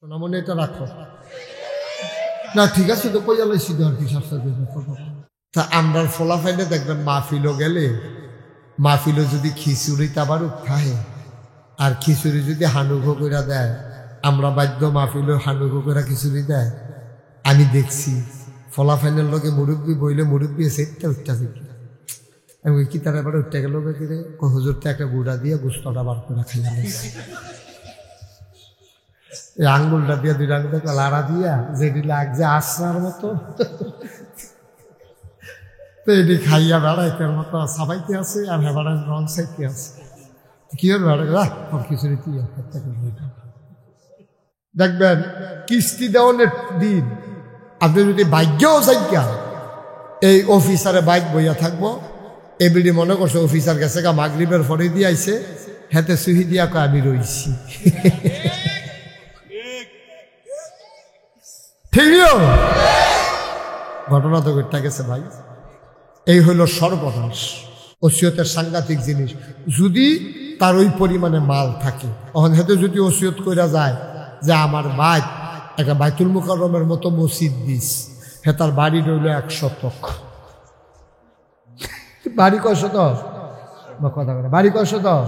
সোনামণি এটা রাখো না, ঠিক আছে তো কইয়া লাইছি আর কি শাস্তা দেবে। তা আমরা ফলাফাইলে দেখবেন মাহফিলও গেলে, মাহফিলও যদি খিচুড়ি তাবারুক খায় আর খিচুড়ি যদি হানুঘো করে দেয়, আমরা বাধ্য মাহফিলও হানুঘো করে খিচুড়ি দেয়। আমি দেখছি ফলাফাইলের লগে মুরব্বী বইলে মুরব্বী এসে একটা উঠতে দেখি, আমি ওই কি তারা এবার উঠতে গেল কিরে হুজুরটা একটা গুঁড়া দিয়ে গুস্তটা বার করে খাইয়া লাগছে, এই আঙ্গুলটা দিয়ে দুই আঙ্গুলটা লাড়া দিয়া যেটি লাগছে আশ্রার মতো, তো এটি খাইয়া বেড়াইতের মতো সাবাইতে আছে আর হেবাড়াই রং সাইতে আছে। কি হবে বেড়াই খিচুড়ি দিয়ে দেখবেন কিস্তি দেওয়ানের দিন আপনি যদি ভাগ্যও যাইয়া এই অফিসারে বাইক বইয়া থাকবো, এবিডি মনে করছে অফিসার গেছে গা মাগরিবের পরে দিয়ে আইছে, হেতে সুহি দিয়া কয় আমি রইছি। ঠিক ঘটনা তো ঘটে গেছে ভাই। এই হইল সর্বনাশ, ওসিয়তের সাংঘাতিক জিনিস। যদি তার ওই পরিমাণে মাল থাকে, তখন হেতে যদি ওসিয়ত কইরা যায় যে আমার ভাই একটা বাইতুল মুকাররমের মতো মসজিদ দিস, হে তার বাড়ি রইল 1 শতক। বাড়ি কয় শতক? কথা বলে বাড়ি কয় শতক?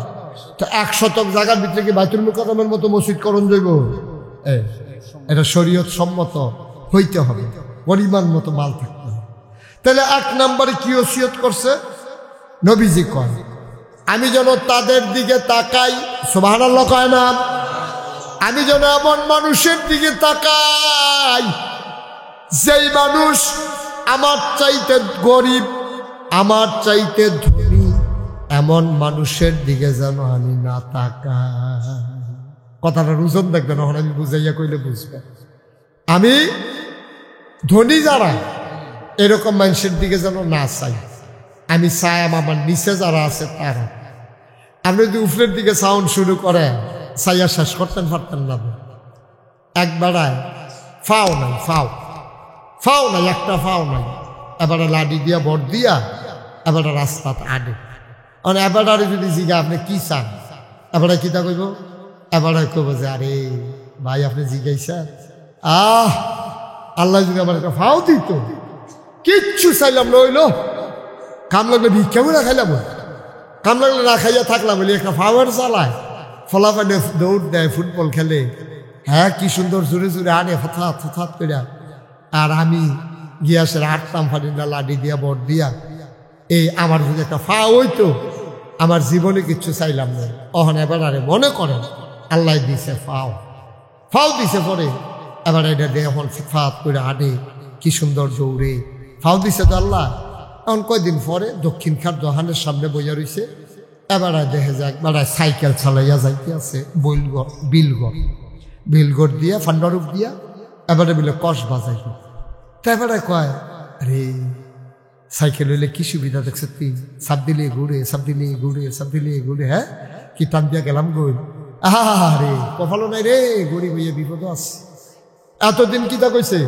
তো 1 শতক জায়গার ভিতরে কি বাইতুল মুকাররমের মতো মসজিদ করণ যাইব? এটা শরীয়ত সম্মত হইতে হবে, পরিমাণ মতো মাল থাকতে হবে। তাহলে 1 নম্বরে কি ওসিয়ত করছে? নবীজি কয় আমি যেন তাদের দিকে তাকাই, সুবহানাল্লাহ কয় না, আমি যেন এমন মানুষের দিকে তাকাই যেই মানুষ আমার চাইতে গরিব, আমার চাইতে ধনী, এমন মানুষের দিকে যেন আমি না তাকাই। কথাটা রুজন দেখবেন, এখন আমি বুঝাইয়া কইলে বুঝবেন। আমি ধনী যারা এরকম মানুষের দিকে যেন না চাই, আমি চাই আমার নিচে যারা আছে তারা। আপনি যদি উপরের দিকে সাউন্ড শুরু করেন, চাইয়া শেষ করতেন পারতেন না। একবারায় ফাও নাই, ফাও নাই, একটা ফাও নাই। এবারে লাডি দিয়া ভর দিয়া এবারে রাস্তাত আডে, এবারে যদি জিগা আপনি কি চান, এবারে কিতা কইব? এবারে কইব যে আরে ভাই আপনি জিগাইছেন, আল্লাহ যদি আমার একটা ফাও দিত, কিচ্ছু চাইলাম নইল, কাম লাগলে ভিক্ষা করে খাইলাম, কাম লাগলে না খাইয়া থাকলাম বলি একটা ফাওয়ার চালায়, ফলাফানে দৌড় দেয়, ফুটবল খেলে, হ্যাঁ কি সুন্দর জোরে জোরে আনে হঠাৎ করে। আর আমি গিয়াসের আটতাম ফাটিনা লাডি দিয়া বর দিয়া, এই আমার যদি একটা ফা হইতো, আমার জীবনে কিচ্ছু চাইলাম না। অহন এবার আরে মনে করেন আল্লাহ দিছে ফাও দিছে পরে, এবার এটা দিয়ে এখন ফাত করে আনে, কি সুন্দর দৌড়ে, ফাও দিছে তো আল্লাহ। এখন কয়দিন পরে দক্ষিণ খাট দোকানের সামনে বইয়া রয়েছে, এবারে দেখে যাক বেড়ায় সাইকেল চালাইয়া যাইতে আছে বিলগড় দিয়া ফান্ডারুপ দিয়া, এবারে বলে কষ বাজাইব। তারপরে কয় আরে সাইকেল হইলে কি সুবিধা দেখছে তুই, সাপ দিলে ঘুরে, হ্যাঁ কি টান দিয়া গেলাম গই, আরে কপালও নাই রে, গরিব হইয়া বিপদ আছে। এতদিন কি তা কইছে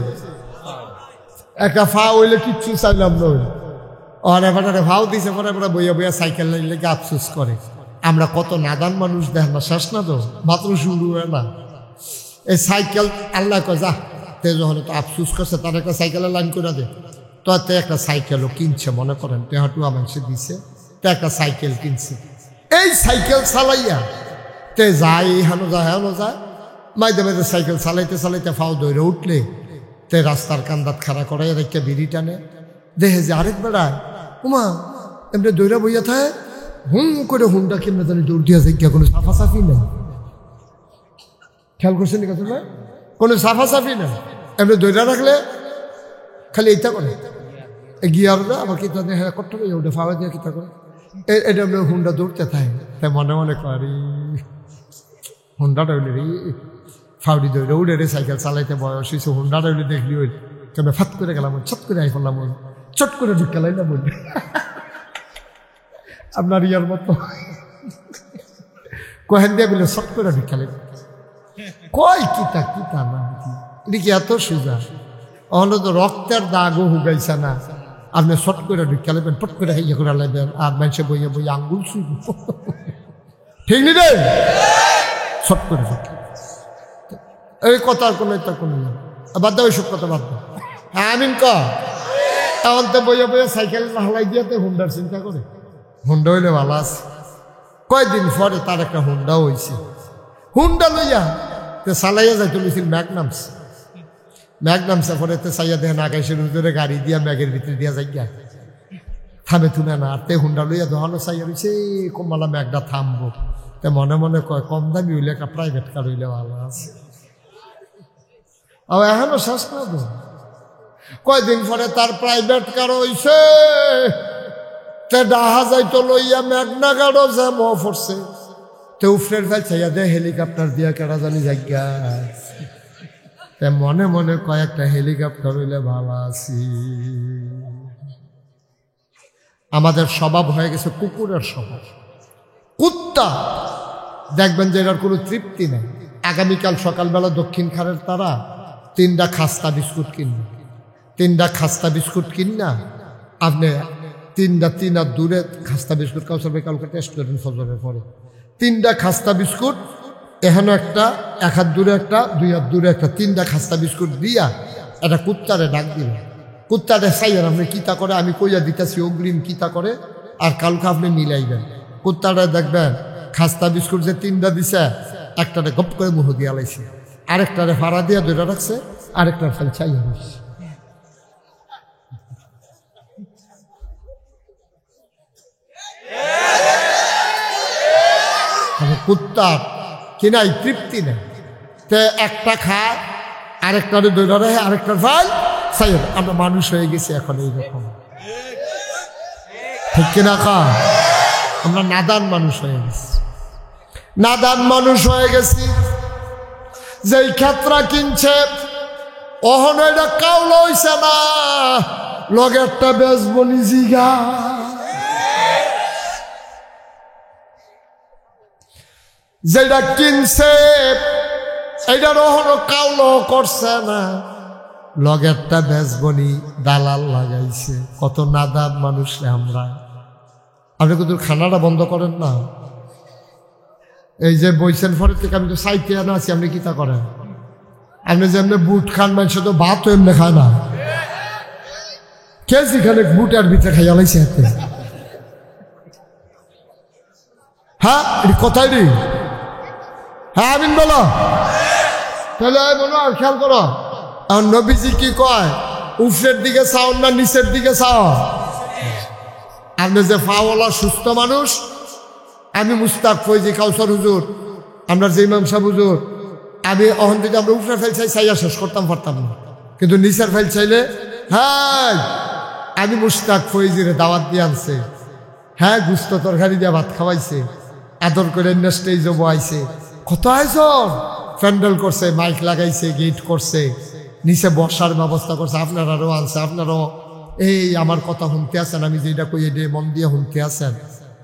একটা ফা হইলে কিচ্ছু চাইলাম নই, এবারে ভাও দিছে পরে এবার বইয়া সাইকেল লাইলে আফসোস করে। আমরা কত নাদান মানুষ দেখ না, শেষ না তো মাত্র শুরু হয় না। এই সাইকেল আল্লাহ কয় যা, তে যখন তো আফসোস করছে তার একটা সাইকেলের লাইন করে দে, তো তে একটা সাইকেলও কিনছে, মনে করেন টেহাটুয়া মানুষে দিছে, তে একটা সাইকেল কিনছে। এই সাইকেল চালাইয়া তে যায়, হেন যায় মাইদে সাইকেল চালাইতে ফাও দৌড়ে উঠলে তে রাস্তার কান্দাত খাড়া করে রেখে বিড়ি টানে, দেখে যে আরেক বেড়ায় উমা এমনি দৌড়া বইয়া থাকে, হুম করে হুমটা কেমনে জানি দৌড় দিয়া যায়, কোনো সাফাসাফি নেই। খেয়াল করছেন কথা না, কোনো সাফাসাফি নেই, এমনি দৌড়া রাখলে খালি এইটা করে গিয়াররা আবার কিতা হ্যাঁ করতে হবে, ওটা ফাওয়া দিয়ে কিতা করে এটা এমনি হুন্ডা দৌড়তে থাকে। তাই মনে করি হুন্ডাটা হইলে রে ফাউডি দৌড়ে উড়ে রে, সাইকেল চালাইতে বয়স হয়েছে, হুন্ডাটা হইলে দেখলি ওই কেন ফাত করে গেলাম, ছট করে আই ফেললাম, চট করে ঢুকালাই না বলবে আপনার ইয়ার মতো কহেন দিয়ে বলে চট করে ঢুকালাই, কয় কিতা না এটা কি এত সোজা? অহলে তো রক্তের দাগও হুগাইছে না, আপনি চট করে ঢুকালেবেন, পট করে ইয়ে করে লাইবেন, আর মানুষে বইয়া আঙ্গুল ছুঁইব, ঠিক নি রে, চট করে এই কথার কোনো একটা কোনো বাদ দাও, ওইসব কথা বাদ দাও। হ্যাঁ আমিন ক এখন তো বইয়ে বইয়ে সাইকেল হালাই দিয়াতে হুন্ডার চিন্তা করে, হুন্ডা হইলে ভালো আছে। কয়েকদিন পরে তার একটা হুন্ডা হয়েছে, হুন্ডা লইয়া চালাইয়া যাই তুলেছিল ম্যাগনামসে পরে চাইয়া দেখেন আকাশের ভিতরে গাড়ি দিয়া ম্যাগের ভিতরে দিয়া যাই গিয়া থামে তুমে না, আর তে হুন্ডা লইয়া দোহানো চাইয়া রয়েছে কমলা ম্যাগটা থামবো। তে মনে মনে কয় কম দামি হইলে একটা প্রাইভেট কার হইলে ভালো আছে। আর এখনো শেষ না তো, কয়দিন পরে তার প্রাইভেট কার হইছে, তে ডাহা যাইতো লইয়া ম্যাগনা গাড়ো জ্যাম পড়ছে, তে উফরের ফেল চাইয়া দে হেলিকপ্টার দিয়া কেডা জানি জায়গা, তে মনে মনে কয়েকটা হেলিকপ্টার হইলে ভালো আছি। আমাদের স্বভাব হয়ে গেছে কুকুরের স্বভাব, কুত্তা দেখবেন যে এটার কোনো তৃপ্তি নেই। আগামীকাল সকালবেলা দক্ষিণ খানের তারা 3টা খাস্তা বিস্কুট কিনবে, 3টা খাস্তা বিস্কুট কিনা আপনি 3 দূরে খাস্তা বিস্কুট কাউসার ভাই কালকে টেস্ট করেন ফজরের পরে, 3টা খাস্তা বিস্কুট এখানে একটা, 1 হাত দূরে একটা, 2 হাত দূরে একটা, 3টা খাস্তা বিস্কুট দিয়া একটা কুত্তারে ডাক দিবেন। কুত্তারে চাইয়েন আপনি কিতা করে, আমি কইয়া দিতেছি অগ্রিম কিতা করে, আর কালকে আপনি মিলাইবেন। কুত্তাটা দেখবেন খাস্তা বিস্কুট যে 3টা দিছে, একটারে গপ করে মুহ দিয়া লাইছে, আরেকটারে ফাড়া দিয়া ধরে রাখছে, আরেকটার ফেল চাইয়া রয়েছে। কুত্তার কিনাই তৃপ্তি নেই, তে একটা খায় আরেকটারে ধরে রাখে, আরেকটার ফেল চাইয়া। আমরা মানুষ হয়ে গেছি এখন এইরকম, ঠিক কিনা কা? আমরা নাদান মানুষ হয়ে গেছি, নাদান মানুষ হয়ে গেছি। যেই ক্ষেত্রা কিনছে অহন এটা কাউল হইছে না, লগেরটা বেচবনি জিগা। যেটা কিনছে এইটার অহনো কাউল করছে না, লগেরটা বেচবনি দালাল লাগাইছে। কত নাদান মানুষ আমরা। আপনি কিন্তু খানাটা বন্ধ করেন না, এই যে বইছেন পরের থেকে আমি তো সাইতে আনা আছি, আপনি কিতা করেন? আপনি যে এমনি বুট খান, মানুষ তো ভাতও এমনি খায় না, কেজি খানে বুটের ভিতরে খাইয়া লাইছে হাতে। হ্যাঁ এটি কথাই রে, হ্যাঁ আমিন বলো, তাহলে বলো আর খেয়াল করো। আর নবীজি কি কয়, উপরের দিকে চাও না নিচের দিকে চাও? আপনি যে ফাওয়ালা সুস্থ মানুষ, আমি মুস্তাক ফৈজি কাউসার হুজুর, আমরা যে ইমাম সাহেব হুজুর, আমি অহন যদি আমরা উপরে ফেল চাই চাইয়া শেষ করতাম পারতাম না, কিন্তু নিচের ফেল চাইলে হ্যাঁ। আমি মুস্তাক ফৈজিরে দাওয়াত দিয়ে আনছে, হ্যাঁ গুস্ত তরকারি দিয়ে ভাত খাওয়াইছে, আদর করে স্টেজে বয়াইছে, কত আয়োজন, প্যান্ডেল করছে, মাইক লাগাইছে, গেট করছে, নিচে বসার ব্যবস্থা করছে, আপনারাও আনছে, আপনারাও এই আমার কথা শুনতে আছেন, আমি যেটা কই এটা মন দিয়ে শুনতে আছেন।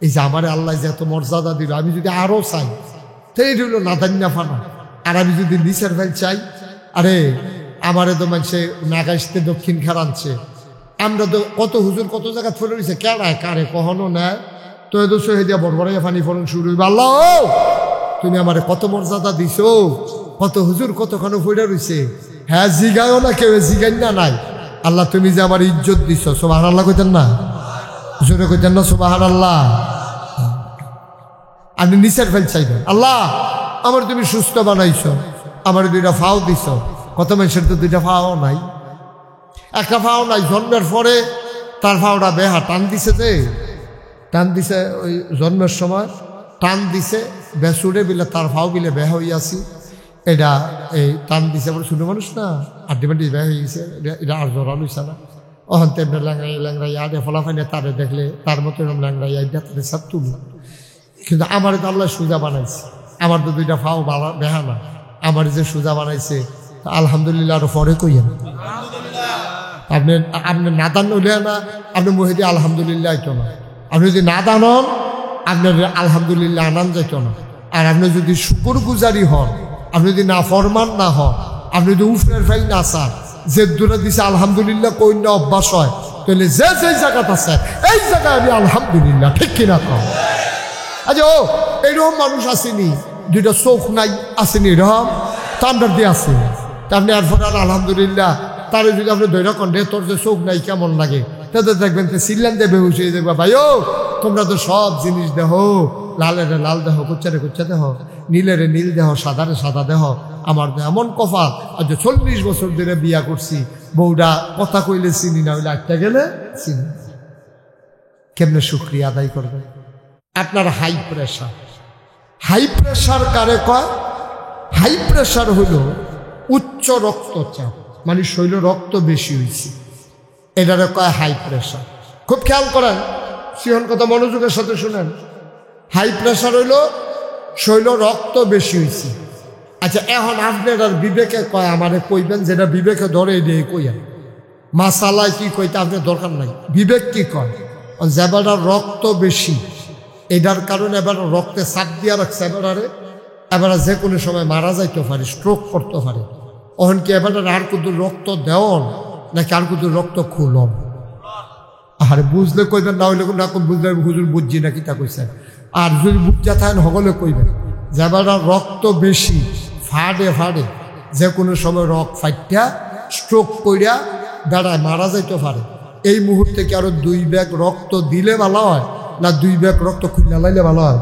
এই যে আমার আল্লাহ যে এত মর্যাদা দিল, আমি যদি আরো চাই তো এই হলো নাদান্যা ফানা। আর আমি যদি নিচের ফেল চাই, আরে আমারে তো মানুষে নাগাইতে দক্ষিণ খার আনছে, আমরা তো কত হুজুর কত জায়গা ফেলে রয়েছে, কেড়ায় কারে কখনো নেয়, তো এত সহে দিয়া বড় বড় ফানি ফলন শুরু হইবে। আল্লাহ তুমি আমারে কত মর্যাদা দিছো, কত হুজুর কতক্ষণ ফইরা রয়েছে, হ্যাঁ জিগায়ও না কেউ, জিগাই না নাই, আল্লাহ তুমি যে আমার ইজ্জত দিছ, সুবহানাল্লাহ কইতেন না? জোরে কইতেন না সুবহানাল্লাহ? আপনি নিচের ফেল চাইবেন, আল্লাহ আমার তুমি সুস্থ বানাইছো, আমার 2টা ফাও দিছ, কত মানুষের তো 2টা ফাও নাই, একটা ফাও নাই, জন্মের পরে তার ফাওটা বেহা টান দিছে, যে টান দিছে ওই জন্মের সময় টান দিছে বেসুড়ে বিলে তার ফাও বিলে বেহা হইয়াছি, এটা এই টান দিছে বলে ছোটো মানুষ না, আড্ডি মাড্ডি বেহা হয়ে গেছে, এটা আর জোরা লইছে না, অহন তেমনি ল্যাংরাই ল্যাংরাই আডে ফলাফাইনে তারে দেখলে তার মতো এরকম ল্যাংরাই আইডা তাদের সব তুললাম। কিন্তু আমার তো আল্লাহ সোজা বানাইছে, আমার তো 2টা ফাও বেহা না, আমার যে সোজা বানাইছে আলহামদুলিল্লাহ। আরো পরে কইয়েন আপনি, আপনি নাদান হইলে না, আপনি মহিদি আলহামদুলিল্লাহ আইতো না, আপনি যদি নাদান হন আপনার আলহামদুলিল্লাহ আনান যাইত না। আর আপনি যদি শুকুর গুজারি হন, আপনি যদি না ফরমান না হন, আপনি যদি উফরের ফাইল না চান, যে দূরে দিছে আলহামদুলিল্লাহ কই না অভ্যাস হয়, তাহলে যে যে জায়গাটা আছে এই জায়গায় আমি আলহামদুলিল্লাহ, ঠিক কিনা কম? আচ্ছা ও এরকম মানুষ আসেনি 2টা চোখ নাই, আসেনি এরকম তা আমরা দিয়ে আছে তা আপনি এরপর আর আলহামদুলিল্লাহ তারে যদি আপনি ধৈর্য করেন রে তোর যে চোখ নাই কেমন লাগে তাদের দেখবেন সিল্লান দেবে হুসে দেখবা ভাই ও তোমরা তো সব জিনিস দেহ লালের লাল দেহ কুচ্চারে কুচ্চা দেহ নীলের নীল দেহ সাদারে সাদা দেহ আমার এমন কপাল আর যে 40 বছর ধরে বিয়া করছি বউটা কথা কইলে চিনি না হইলে একটা গেলে চিনি কেমনে শুক্রিয়া আদায় করবে আপনার হাই প্রেশার কারে কয় হাই প্রেশার হলো উচ্চ রক্তচাপ মানে শৈল রক্ত বেশি হয়েছে এটারে কয় হাই প্রেশার খুব খেয়াল করেন সিহন কথা মনোযোগের সাথে শুনেন হাই প্রেশার হইল শৈল রক্ত বেশি হয়েছে আচ্ছা এখন আপনার আর বিবেকে কয় আমারে কইবেন যেটা বিবেকে ধরে দিয়ে কইয়া মাসালায় কি কইতে আপনার দরকার নাই বিবেক কি কয় যেবাটার রক্ত বেশি এটার কারণে এবার রক্তে চাপ দিয়া রাখছে এবার যে কোনো সময় মারা যাইতে পারে স্ট্রোক করতে পারে ওখান কি এবার আর কুদুর রক্ত দেওয়ন নাকি আর কুদুর রক্ত খুলন আর বুঝলে কইবেন না হইলে না বুঝলে হুজুর বুঝছি না কি তা কইছেন আর যদি বুঝা থাকেন হগলে কইবেন যেবার রক্ত বেশি ফাড়ে যে কোনো সময় রক্ত ফাইটা স্ট্রোক কইরা বেড়ায় মারা যাইতে পারে এই মুহূর্তে কি আরো 2 ব্যাগ রক্ত দিলে ভালো হয় না 2 ব্যাগ রক্ত খুলে লাইলে ভালো হয়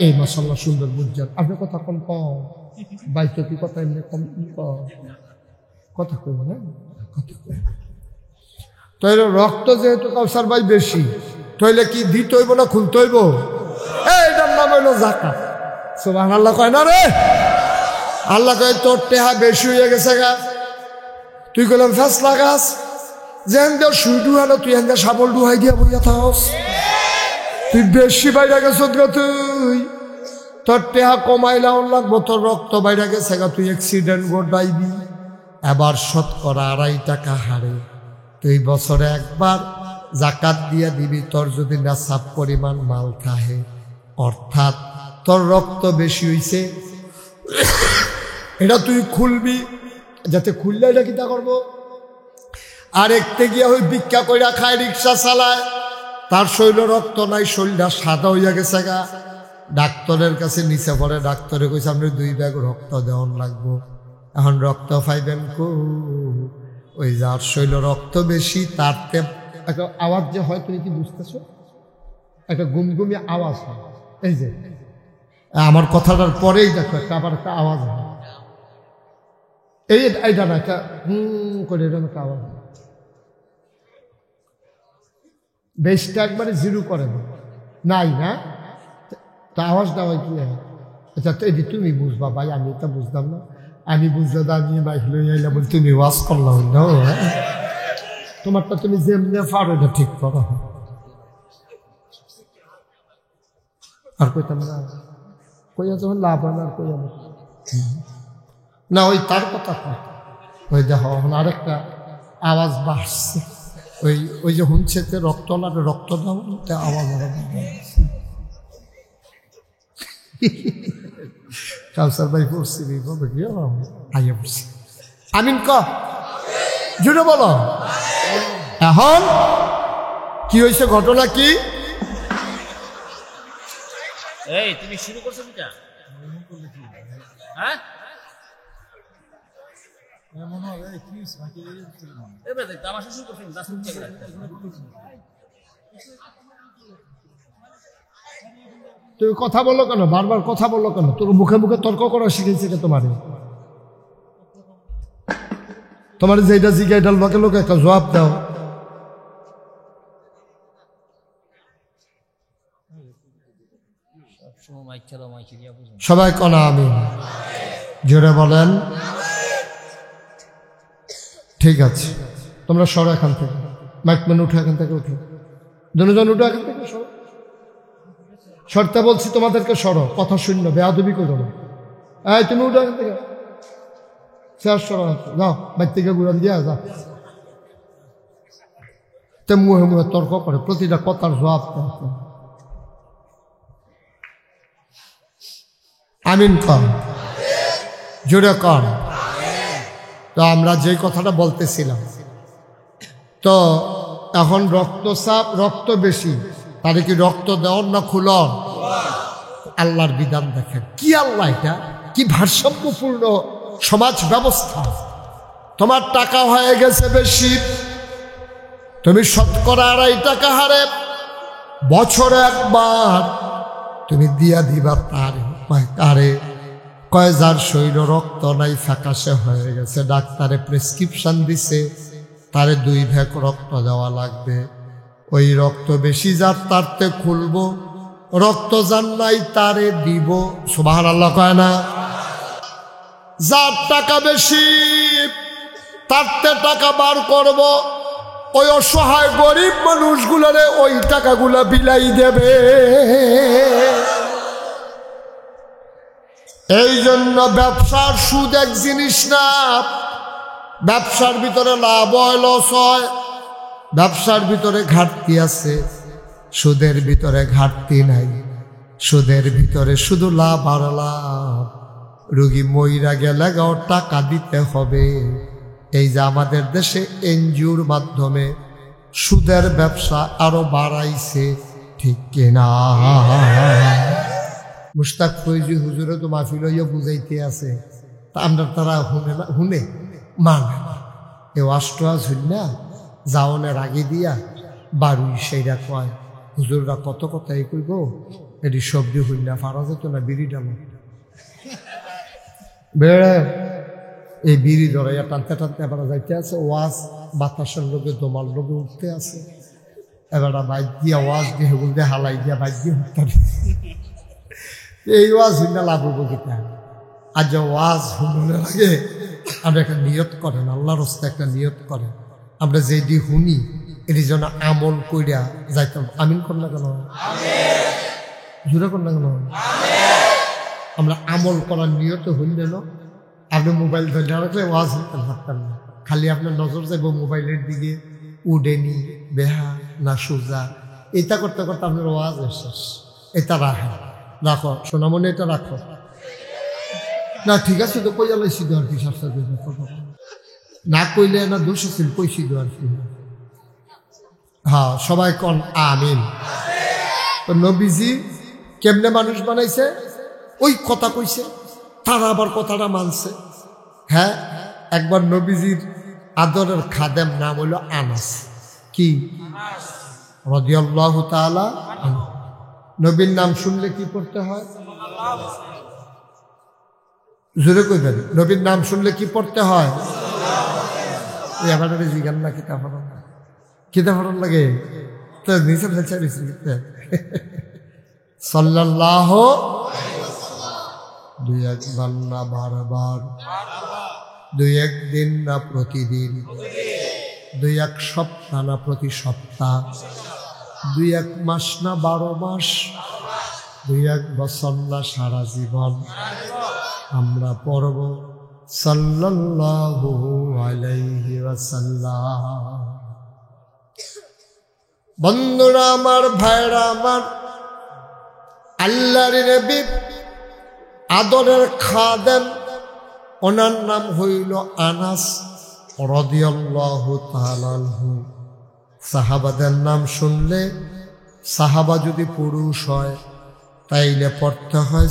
এই মাশাআল্লাহ সুন্দর বুঝছেন আপনি কথা কম বাইতে কি কথা এমনি কম কথা কইব না তাইলে রক্ত যেহেতু কাউসার ভাই বেশি তাইলে কি দিতে হইব না খুলতে হইব এইটার নাম হইল যাকাত সুবহানাল্লাহ কয় না রে আল্লাহ কয় তোর টেহা বেশি হয়ে গেছে গা তুই কইলাম ফেসলা গাছ যেন দেও সুই ডুহানো তুই এখান সাবল ডুহাই দিয়া বইয়া থাকস তুই বেশি বাইরে গেছ তুই তোর টেহা কমাইলাও লাগবো তোর রক্ত বাইরে গেছে গা তুই অ্যাক্সিডেন্ট ঘটাইবি এবার 2.5 টাকা হারে তুই বছরে একবার জাকাত দিয়া দিবি তোর যদি নেশাব পরিমাণ মাল থাকে অর্থাৎ তোর রক্ত বেশি হইছে এটা তুই খুলবি যাতে খুললে এটা কিতা করবো আরেকতে গিয়া ওই ভিক্ষা কইরা খায় রিক্সা চালায় তার শৈল রক্ত নাই শরীরটা সাদা হইয়া গেছে গা ডাক্তারের কাছে নিচে পড়ে ডাক্তারে কইছে আপনি 2 ব্যাগ রক্ত দেওয়ান লাগবো এখন রক্ত পাইবেন কো ওই যার শৈল রক্ত বেশি তার একটা আওয়াজ যে হয় তুমি কি বুঝতেছো একটা গুমগুমি আওয়াজ হয় এই যে আমার কথাটার পরেই দেখো একটা আবার একটা আওয়াজ হয় এইটা না একটা করে এরকম একটা আওয়াজ হয় বেশটা একবারে 0 করে নাই না তা আওয়াজটা হয় কি আচ্ছা তো এটি তুমি বুঝবা ভাই আমি এটা বুঝতাম না আমি বুঝলে তো আমি মাইক লই আইলাম বলে তুমি ওয়াজ করলাম না তোমারটা তুমি যেমনি পারো এটা ঠিক করো আর কইতাম না কইয়া যখন লাভ হয় না আর কইয়া না ওই তার কথা ওই দেখো আরেকটা আওয়াজ বাড়ছে ওই যে হুমছেতে রক্ত লাগে রক্ত দাও আওয়াজ কাউসার ভাই পড়ছি আইয়া পড়ছি আমিন ক জুড়ে বলো এখন কি হয়েছে ঘটনা কি এই তুমি শুরু করছো কিটা হ্যাঁ এমন হবে কি বাকি এবারে দেখ তামাশা শুরু করছেন 10 মিনিট আগে তুই কথা বললো কেন বারবার কথা বললো কেন তোর মুখে মুখে তর্ক করা শিখেছে তোমার যেটা জিজ্ঞাসা এটা লোকে লোকে একটা জবাব দাও সবাই কনা আমি জোরে বলেন ঠিক আছে তোমরা সরো এখান থেকে মাইক মেন উঠো এখান থেকে উঠো দুজন উঠো এখান থেকে সরো সরতে বলছি তোমাদেরকে সরো কথা শূন্য বেয়াদবি করো না এই তুমি উঠো এখান থেকে শেষ সরো যাও বাইর থেকে ঘুরান দিয়া যাও তে মুহে মুহে তর্ক করে প্রতিটা কথার জবাব আমিন কর জোরে কর তো আমরা যে কথাটা বলতেছিলাম তো এখন রক্তচাপ রক্ত বেশি তাহলে কি রক্ত দেওয়ার না খুলন আল্লাহর বিধান দেখেন কি আল্লাহ এটা কি ভারসাম্যপূর্ণ সমাজ ব্যবস্থা। তোমার টাকা হয়ে গেছে বেশি, তুমি শতকরা 2.5 টাকা হারে বছরে একবার তুমি দিয়া দিবা তারে কয় যার শরীর রক্ত নাই, ফ্যাকাশে হয়ে গেছে, ডাক্তারে প্রেসক্রিপশন দিছে তারে 2 ভাগ রক্ত দেওয়া লাগবে। ওই রক্ত বেশি যার তারতে খুলবো, রক্ত যার নাই তারে দিব। সুবহানাল্লাহ কয় না? যার টাকা বেশি তারতে টাকা বার করব, ওই অসহায় গরিব মানুষগুলোরে ওই টাকাগুলা বিলাই দেবে। এই জন্য ব্যবসার সুদ এক জিনিস না, ব্যবসার ভিতরে লাভ হয় লস হয়, ব্যবসার ভিতরে ঘাটতি আছে, সুদের ভিতরে ঘাটতি নাই, সুদের ভিতরে শুধু লাভ আর লাভ। রোগী মইরা গেলে টাকা দিতে হবে। এই যে আমাদের দেশে এনজিওর মাধ্যমে সুদের ব্যবসা আরো বাড়াইছে, ঠিক কিনা? মুশতাক ফৈজি হুজুরে তো মাহফিল হইয়া বুঝাইতে আছে, তা আমরা তারা হুনে মানে এ অষ্টআজ হইল না যাওনের আগে দিয়া বাড়ি সেইরা কয় হুজুররা কত কথাই কইব, এটি সবজি হইল না ফারা যেত না বিড়ি ডালো বেড়ে এই বিড়ি ধরাইয়া টানতে টানতে এবার যাইতে আছে, ওয়াজ বাতাসের লোকে দোমার লোকে উঠতে আছে, এবার বাইক দিয়া ওয়াজ দিয়ে হেগুল দিয়ে হালাই দিয়া বাইক দিয়ে উঠতে এই ওয়াজ হইনা লাভ হবো কিনা? আর যে ওয়াজ শুনলে লাগে আমরা একটা নিয়ত করেন, আল্লাহর রাস্তায় একটা নিয়ত করেন, আমরা যেটি শুনি এটি যেন আমল কইরা যাইতাম। আমিন কর না কেন? জোরে কর না কেন? আমরা আমল করার নিয়ত হইলে না, আপনি মোবাইল ধরে রাখলে ওয়াজ হইতে পারতেন না, খালি আপনার নজর যাইব মোবাইলের দিকে, উডেনি বেহা না সোজা, এটা করতে করতে আপনার ওয়াজ শেষ। এটা রাখেন, রাখো সোনামণি, এটা রাখো না, ঠিক আছে তো কইয়া লাইছি দেওয়ার কি শাস্তা না কইলে না দোষ ছিল, কইছি দেওয়ার কি। হ্যাঁ সবাই কন আমিন। তো নবীজি কেমনে মানুষ বানাইছে? ওই কথা কইছে, তারা আবার কথাটা মানছে। হ্যাঁ, একবার নবীজির আদরের খাদেম নাম হইল আনাস, কি রাদিয়াল্লাহু তাআলা আনহু। নবীর নাম শুনলে কি করতে হয়? জোরে কইবেন, নবীর নাম শুনলে কি পড়তে হয়? এবার জিগান না কিতাব পড়ান লাগে তো নিচে ফেলছে সাল্লাল্লাহু, 2-1 বার না বারবার, 2-1 দিন না প্রতিদিন, 2-1 সপ্তাহ না প্রতি সপ্তাহ, 2-1 মাস না 12 মাস, 2-1 বছর না সারা জীবন আমরা পড়ব সাল্লাল্লাহু আলাইহি ওয়াসাল্লাম। বন্ধুরা আমার, ভাইরা আমার, আল্লাহর নবী আদরের খাদেম, ওনার নাম হইল আনাস রাদিয়াল্লাহু তাআলা আনহু। সাহাবাদের নাম শুনলে, সাহাবা যদি পুরুষ হয় তাইলে পড়তে হয়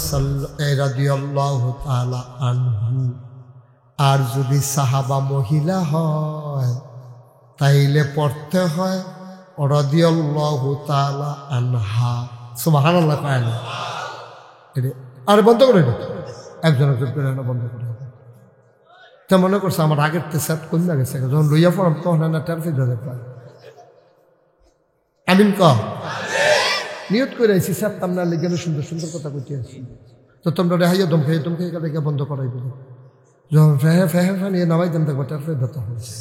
রাদিয়াল্লাহু তাআলা আনহু, আর যদি সাহাবা মহিলা হয় তাইলে পড়তে হয় রাদিয়াল্লাহু তাআলা আনহা। সুবহানাল্লাহ কয় না? আরে বন্ধ করে একজন করে বন্ধ করে। তা মনে করছে আমার আগের তে সেট কমে গেছে, যখন লইয়া পড়াম তখন না টেরফি ধরে পায়। আমিন ক নিয়ত করে আইসি স্যার, তামনা লেগে সুন্দর সুন্দর কথা কইতে আছি, তো তোমরা রেহাইয়া দম খেয়ে দেখে বন্ধ করাই দেবো। যখন ফেহে ফেহে ফানিয়ে নামাই দেন দেখবো টেরফি ধরতে হয়েছে।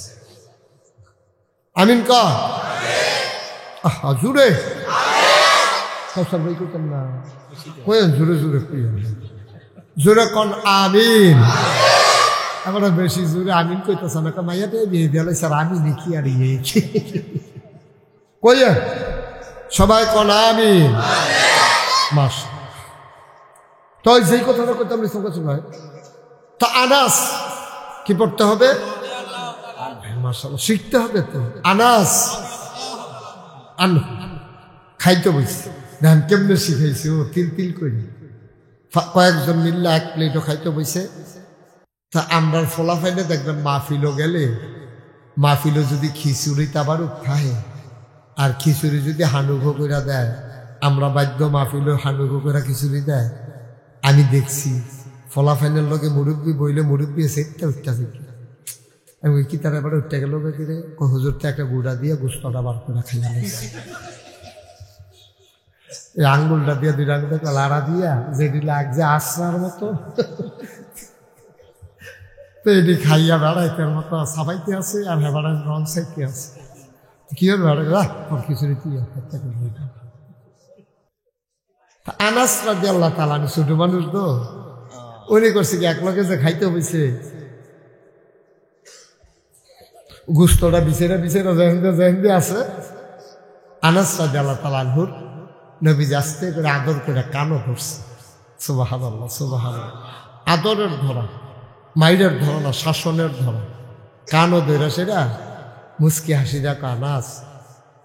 আমিন ক জুড়ে সব বই করতেন না, কয়েন জোরে জোরে জোরে কন আমিন। আমরা বেশি জোরে আমিন কইতেছ না, মাইয়াতে বিয়ে দিয়ে স্যার আমি দেখি আর ইয়ে কইয়া সবাই কন আমিন। মাস তো যেই কথাটা করতাম ভাই, তো আনাস কি পড়তে হবে? মাশাআল্লাহ শিখতে হবে তো। আনাস আন খাইতে বলছি, ধান কেমনে শিখাইছি, ও তিল তিল করি কয়েকজন মিল্লা এক প্লেটও খাইতে বইছে। তা আমরা ফলাফাইলে দেখবেন মাহফিলও গেলে, মাহফিলও যদি খিচুড়ি তাবারও খায় আর খিচুড়ি যদি হানুঘো করে দেয়, আমরা বাধ্য মাহফিলও হানুঘো করে খিচুড়ি দেয়। আমি দেখছি ফলাফাইনের লোকে মুরব্বী বইলে মুরব্বী এসে উঠতেছে, আমি কি তারা এবার উঠতে গেল কিরে হুজুরটা একটা গুড়া দিয়ে গুস্তটা বার করে খাইয়া লাগছে। এই আঙ্গুলটা দিয়ে দুই আঙ্গুলটা লাড়া দিয়া যেটি লাগছে আশ্রার মতো, তো এটি খাইয়া বেড়াইতের মতো সাফাইতে আছে আর হেবাড়া রং সাইতে আছে। কি হবে বেড়া খিচুড়ি দিয়ে আনাস রাদিয়াল্লাহু তাআলা ছোট মানুষ তো, উনি করছে কি এক লগে যে খাইতে হয়েছে গুস্তটা বিছেরা বিছেরা জেহেন্দে আছে। আনাস রাদিয়াল্লাহু তাআলা আনহুর নবী আস্তে করে আদর করে কানও ধরছে। সুবহানাল্লাহ সুবহানাল্লাহ। আদরের ধরা, মাইরের ধরা না, শাসনের ধরা। কানও ধরে সেটা মুচকি হাসি দেখো, আনাস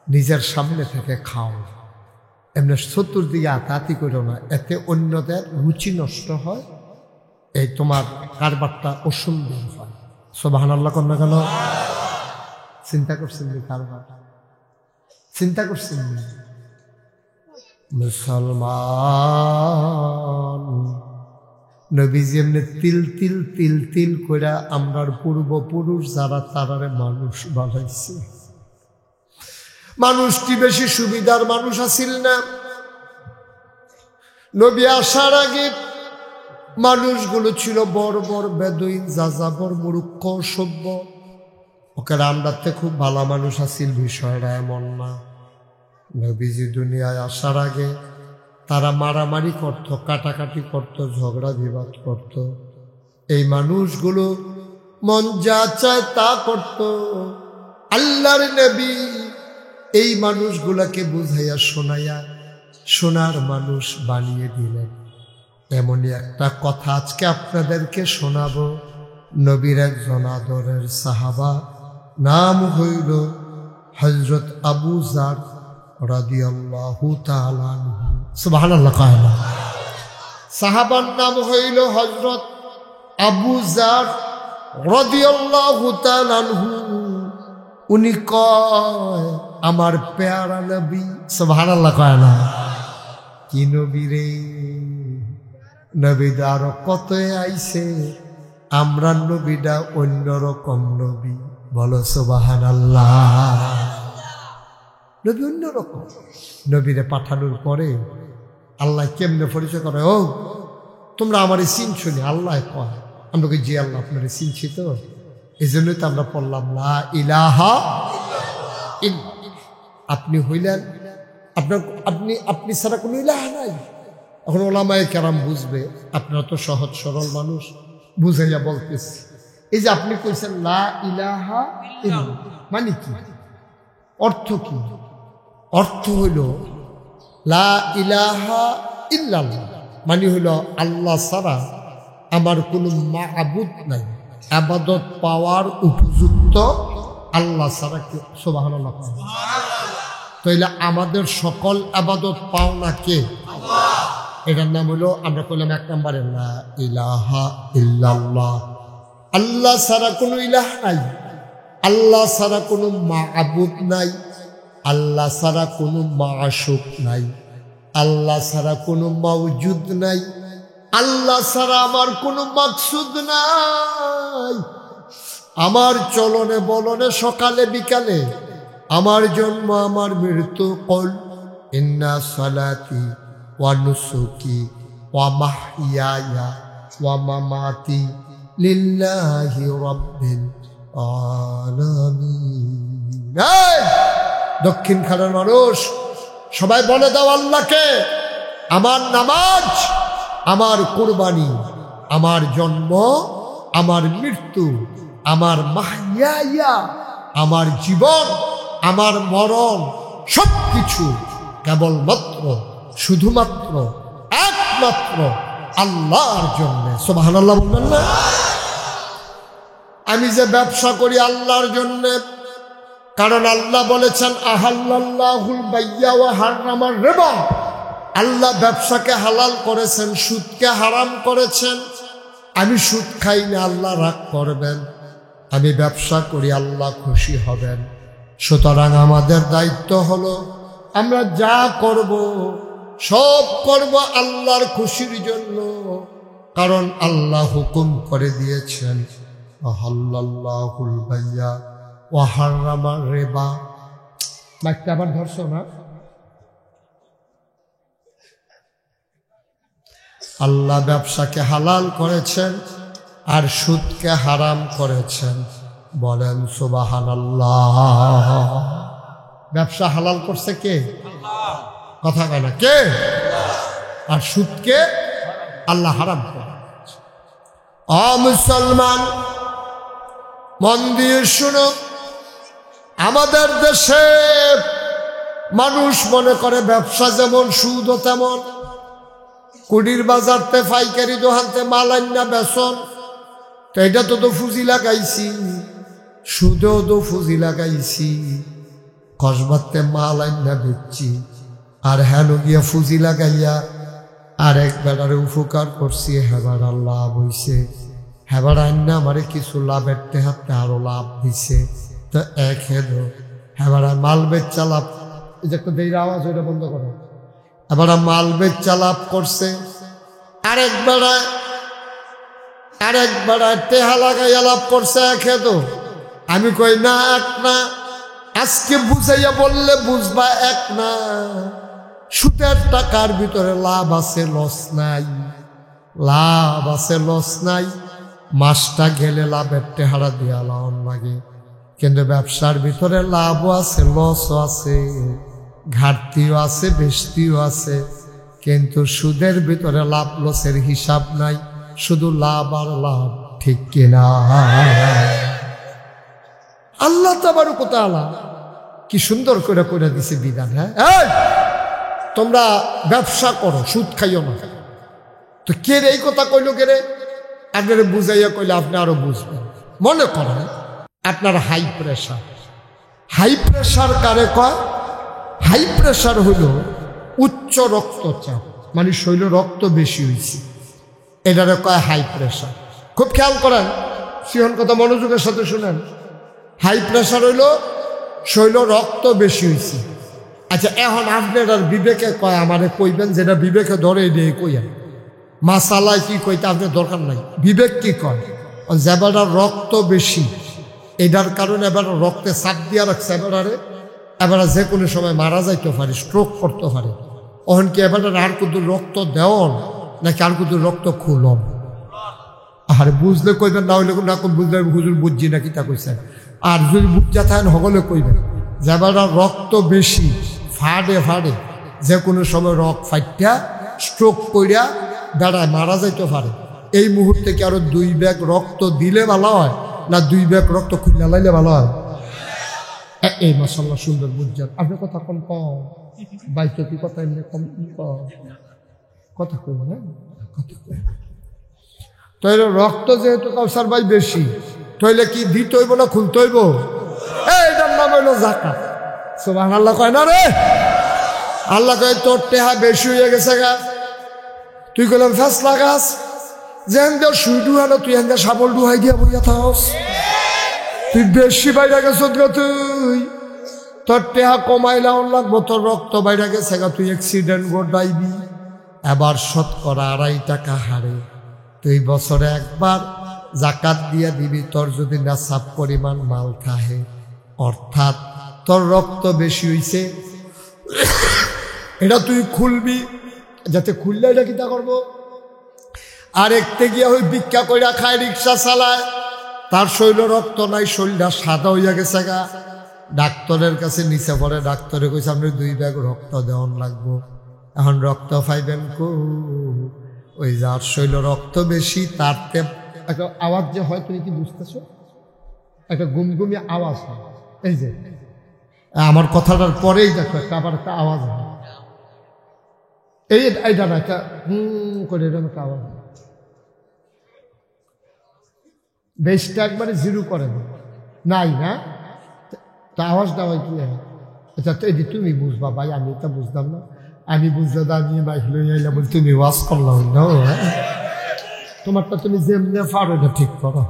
নিজের সামনে থেকে খাও, এমনি চতুর্দিকে আতাতি করো না, এতে অন্যদের রুচি নষ্ট হয়, এই তোমার কারবারটা অসুন্দর হয়। সুবহানাল্লাহ কন্যা কেন? চিন্তা করছেন কারবার? চিন্তা করছেন? মুসলমান নবীজি এমনি তিল তিল তিল তিল করে আমরার পূর্বপুরুষ যারা তারারে মানুষ বানাইছে। মানুষটি বেশি সুবিধার মানুষ আসিল না। নবী আসার আগে মানুষগুলো ছিল বড় বড় বেদুইন, যাযাবর, মূর্খ, সভ্য। ওকে আমরাতে খুব ভালো মানুষ আসিল, বিষয়টা এমন না। নবীজি দুনিয়ায় আসার আগে তারা মারামারি করত, কাটাকাটি করত, ঝগড়া বিবাদ করত। এই মানুষগুলো মন যা চায় তা করত। আল্লাহর নবী এই মানুষগুলাকে বুঝাইয়া শোনাইয়া সোনার মানুষ বানিয়ে দিলেন। এমনই একটা কথা আজকে আপনাদেরকে শোনাবো। নবীর একজন আদরের সাহাবা, নাম হইল হযরত আবু যার রাদিয়াল্লাহু তাআলা আনহু। সুবহানাল্লাহ কায়না। সাহাবার নাম হইল হযরত আবু যার রাদিয়াল্লাহু তাআলা আনহু। উনি কয় আমার পেয়ারা নবী, সুবহানাল্লাহ কায়না। কি নবী রে, নবীদা আরো কত আইছে, আমরা নবীটা অন্যরকম নবী। বলো সুবহানাল্লাহ। নবী অন্যরকম। নবীরে পাঠানোর পরে আল্লাহ কেমনে পরিচয় করে, ও তোমরা আমারে চিনছো নি? আল্লাহ কয়, আমরা জি আল্লাহ আপনারে চিনছি তো, এই জন্যই তো আমরা পড়লাম লা ইলাহা ইল্লাল্লাহ। আপনি হইলেন আপনার, আপনি ছাড়া কোনো ইলাহ নাই। এখন ওলামায়ে কেরাম বুঝবে, আপনারা তো সহজ সরল মানুষ, বুঝাইয়া বলতেছি। এই যে আপনি কইছেন লা ইলাহা ইল্লাল্লাহ, মানে কি? অর্থ কি? অর্থ হইল লা ইলাহা ইল্লাল্লাহ মানে হইল আল্লাহ ছাড়া আমার কোনো মাবুদ নাই, আবাদত পাওয়ার উপযুক্ত আল্লাহ ছাড়া কেউ। সুবহানাল্লাহ। তাইলে আমাদের সকল আবাদত পাওনা কে? এটার নাম হলো, আমরা কইলাম এক নম্বরে লা ইলাহা ইল্লাল্লাহ। আল্লাহ ছাড়া কোনো ইলাহ নাই, আল্লাহ ছাড়া কোনো মাবুদ নাই, আল্লাহ ছাড়া কোনো মাশুক নাই, আল্লাহ ছাড়া কোনো মাওজুদ নাই, আল্লাহ ছাড়া আমার কোনো মাকসুদ নাই। আমার চলনে বলনে সকালে বিকালে, আমার জন্ম আমার মৃত্যু, কল ইন্না সালাতি ওয়া নুসুকি ওয়া মাহইয়ায়া ওয়া মামাতি লিল্লাহি রাব্বিল আলামিন। দক্ষিণ খানের মানুষ সবাই বলে দাও আল্লাহকে, আমার নামাজ, আমার কুরবানি, আমার জন্ম, আমার মৃত্যু, আমার মাহইয়া, আমার জীবন, আমার মরণ, সবকিছু কেবলমাত্র শুধুমাত্র একমাত্র আল্লাহর জন্য। সুবহানাল্লাহ বলবেন না? আমি যে ব্যবসা করি আল্লাহর জন্য, কারণ আল্লাহ বলেছেন আহাল্লাল্লাহুল বাইয়া ওয়া হারামার রিবা। আল্লাহ ব্যবসাকে হালাল করেছেন, সুদকে হারাম করেছেন। আমি সুদ খাই না, আল্লাহ রাগ করবেন। আমি ব্যবসা করি, আল্লাহ খুশি হবেন। সুতরাং আমাদের দায়িত্ব হলো আমরা যা করব সব করব আল্লাহর খুশির জন্য, কারণ আল্লাহ হুকুম করে দিয়েছেন আহাল্লাল্লাহুল বাইয়া ওয়া হারামার রিবা। বাক্যটা আবার ধরছো না? আল্লাহ ব্যবসাকে হালাল করেছেন আর সুদকে হারাম করেছেন। বলেন সুবহানাল্লাহ। ব্যবসা হালাল করছে কে? কথা কয় না কে? আর সুদকে আল্লাহ হারাম করে। মুসলমান মন দিয়ে শুনো, আমাদের দেশে মানুষ মনে করে ব্যবসা যেমন সুদও তেমন। কুড়ির বাজারতে পাইকারি দোকানতে মাল আইনা বেচন, তো এটা তো ফুজি লাগাইছি, সুদেও তো ফুজি লাগাইছি। কসবাতে মাল আইনা বেচছি আর হেন গিয়া ফুজি লাগাইয়া আর এক বেড়ারে উপকার করছি, হেবার লাভ হইছে। হেবার আইনা আমারে কিছু লাভের টেহাতে আরো লাভ দিছে। তো এক হেদ হেবার মাল বেচা লাভ, এই যে একটা দেরি আওয়াজ ওইটা বন্ধ করো। এবার মাল বেচা লাভ করছে, আরেক বেড়ায় টেহা লাগাইয়া লাভ করছে এক হেদ। আমি কই না, এক না। আজকে বুঝাইয়া বললে বুঝবা এক না। সুদের টাকার ভিতরে লাভ আছে, লস নাই। লাভ আছে, লস নাই। মাসটা গেলে লাভের টেহারা দিয়া লাভ লাগে, কিন্তু ব্যবসার ভিতরে লাভও আছে, লসও আছে, ঘাটতিও আছে, বেশতিও আছে। কিন্তু সুদের ভিতরে লাভ লসের হিসাব নাই, শুধু লাভ আর লাভ। ঠিক কিনা? আল্লাহ তাবারক ওয়া তাআলা কি সুন্দর করে করে দিছে বিধান। হ্যাঁ, এই তোমরা ব্যবসা করো, সুদ খাইও না। তো কে রে এই কথা কইলো? কে রে? আপনারা বুঝাইয়া কইলে আপনি আরো বুঝবেন। মনে করেন আপনার হাই প্রেশার। হাই প্রেশার কারে কয়? হাই প্রেশার হলো উচ্চ রক্তচাপ, মানে শরীরে রক্ত বেশি হয়েছে, এটারে কয় হাই প্রেশার। খুব খেয়াল করেন, সিহন কথা মনোযোগের সাথে শুনেন। হাই প্রেশার হইল শরীরে রক্ত বেশি হয়েছে। আচ্ছা, এখন আপনার বিবেকে কয় আমারে কইবেন, যেটা বিবেকে ধরে দিয়ে কইয়া মাসালায় কি কইতে আপনার দরকার নাই। বিবেক কি কয়? যেবাটার রক্ত বেশি, এটার কারণে এবার রক্তে চাপ দিয়া রাখছে, এবার যে কোনো সময় মারা যাইতে পারে, স্ট্রোক করতে পারে। ওহন কি এবার আর কুদুর রক্ত দেওন নাকি আর কুদুর রক্ত খুলন? আর বুঝলে কইবেন, না হইলে না বুঝলে হুজুর বুঝছি না কি তা কইছেন। আর যদি বুঝা থাকেন হগলে কইবেন, যেবাটার রক্ত বেশি ফাড়ে যে কোনো সময় রক্ত ফাইটা স্ট্রোক কইরা বেড়ায় মারা যাইতে পারে। এই মুহূর্তে কি আরো 2 ব্যাগ রক্ত দিলে ভালো হয় না 2 ব্যাগ রক্ত খুলে লাইলে ভালো হয়? এই মাশাআল্লাহ সুন্দর বুঝছেন। আপনি কথা কম বাইকে কি কথা এমনি কম কথা কই না কথা কই। তাইলে রক্ত যেহেতু কাউসার ভাই বেশি, তাইলে কি দিতে হইব না খুলতে হইব? এইটার নাম হইল যাকাত। সুবহানাল্লাহ কয় না রে? আল্লাহ কয় তোর টেহা বেশি হয়ে গেছে গা, তুই কইলাম ফেসলা গাছ যেন দেও সুই ডুহানো, তুই এন সাবল ডুহাই দিয়া বইয়া থাকস। তুই বেশি বাইরে গেছ গা, তুই তোর টেহা কমাইলা লাগবো, তোর রক্ত বাইরে গেছে গা, তুই অ্যাক্সিডেন্ট ঘটাইবি। এবার শতকরা 2.5 টাকা হারে তুই বছরে একবার জাকাত দিয়া দিবি। তোর যদি নেশাব পরিমাণ মাল থাকে, অর্থাৎ তোর রক্ত বেশি হইছে, এটা তুই খুলবি, যাতে খুললে এটা কিতা করবো। আরেকতে গিয়া ওই ভিক্ষা কইরা খায়, রিক্সা চালায়, তার শরীরে রক্ত নাই, শরীরটা সাদা হইয়া গেছে গা। ডাক্তারের কাছে নিচে পড়ে, ডাক্তারে কইছে আপনি 2 ব্যাগ রক্ত দেওয়ান লাগবো। এখন রক্ত পাইবেন কো? ওই যার শরীরে রক্ত বেশি তার একটা আওয়াজ যে হয়, তুমি কি বুঝতেছো? একটা গুমগুমি আওয়াজ হয়। এই যে আমার কথাটার পরেই দেখো একটা আবার একটা আওয়াজ হয়, এইটা না, একটা করে এরকম একটা আওয়াজ হয়। বেশটা একবারে জিরো করে নাই না, তা আওয়াজটা হয় কি? আচ্ছা, তো এটি তুমি বুঝবা ভাই, আমি এটা বুঝতাম না। আমি বুঝলে আমি বাইক লই আইলাম বলি তুমি ওয়াজ করলাম না তোমারটা তুমি যেমনি পারো এটা ঠিক করো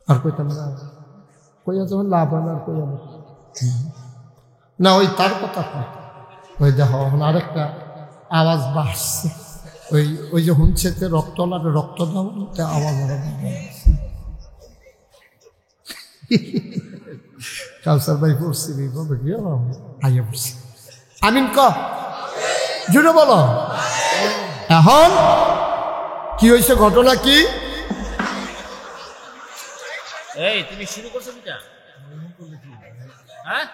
আর কইতাম না কইয়া যখন লাভ হয় না আর কইয়া না ওই তার কথা কয় ওই দেখো আরেকটা আওয়াজ বাড়ছে ওই যে শুনছে রক্ত লাগে রক্ত দাও আওয়াজ কাউসার ভাই পড়ছি আইয়া পড়ছি আমিন ক জুড়ে বলো এখন কি হয়েছে ঘটনা কি এই তুমি শুরু করছো কিটা হ্যাঁ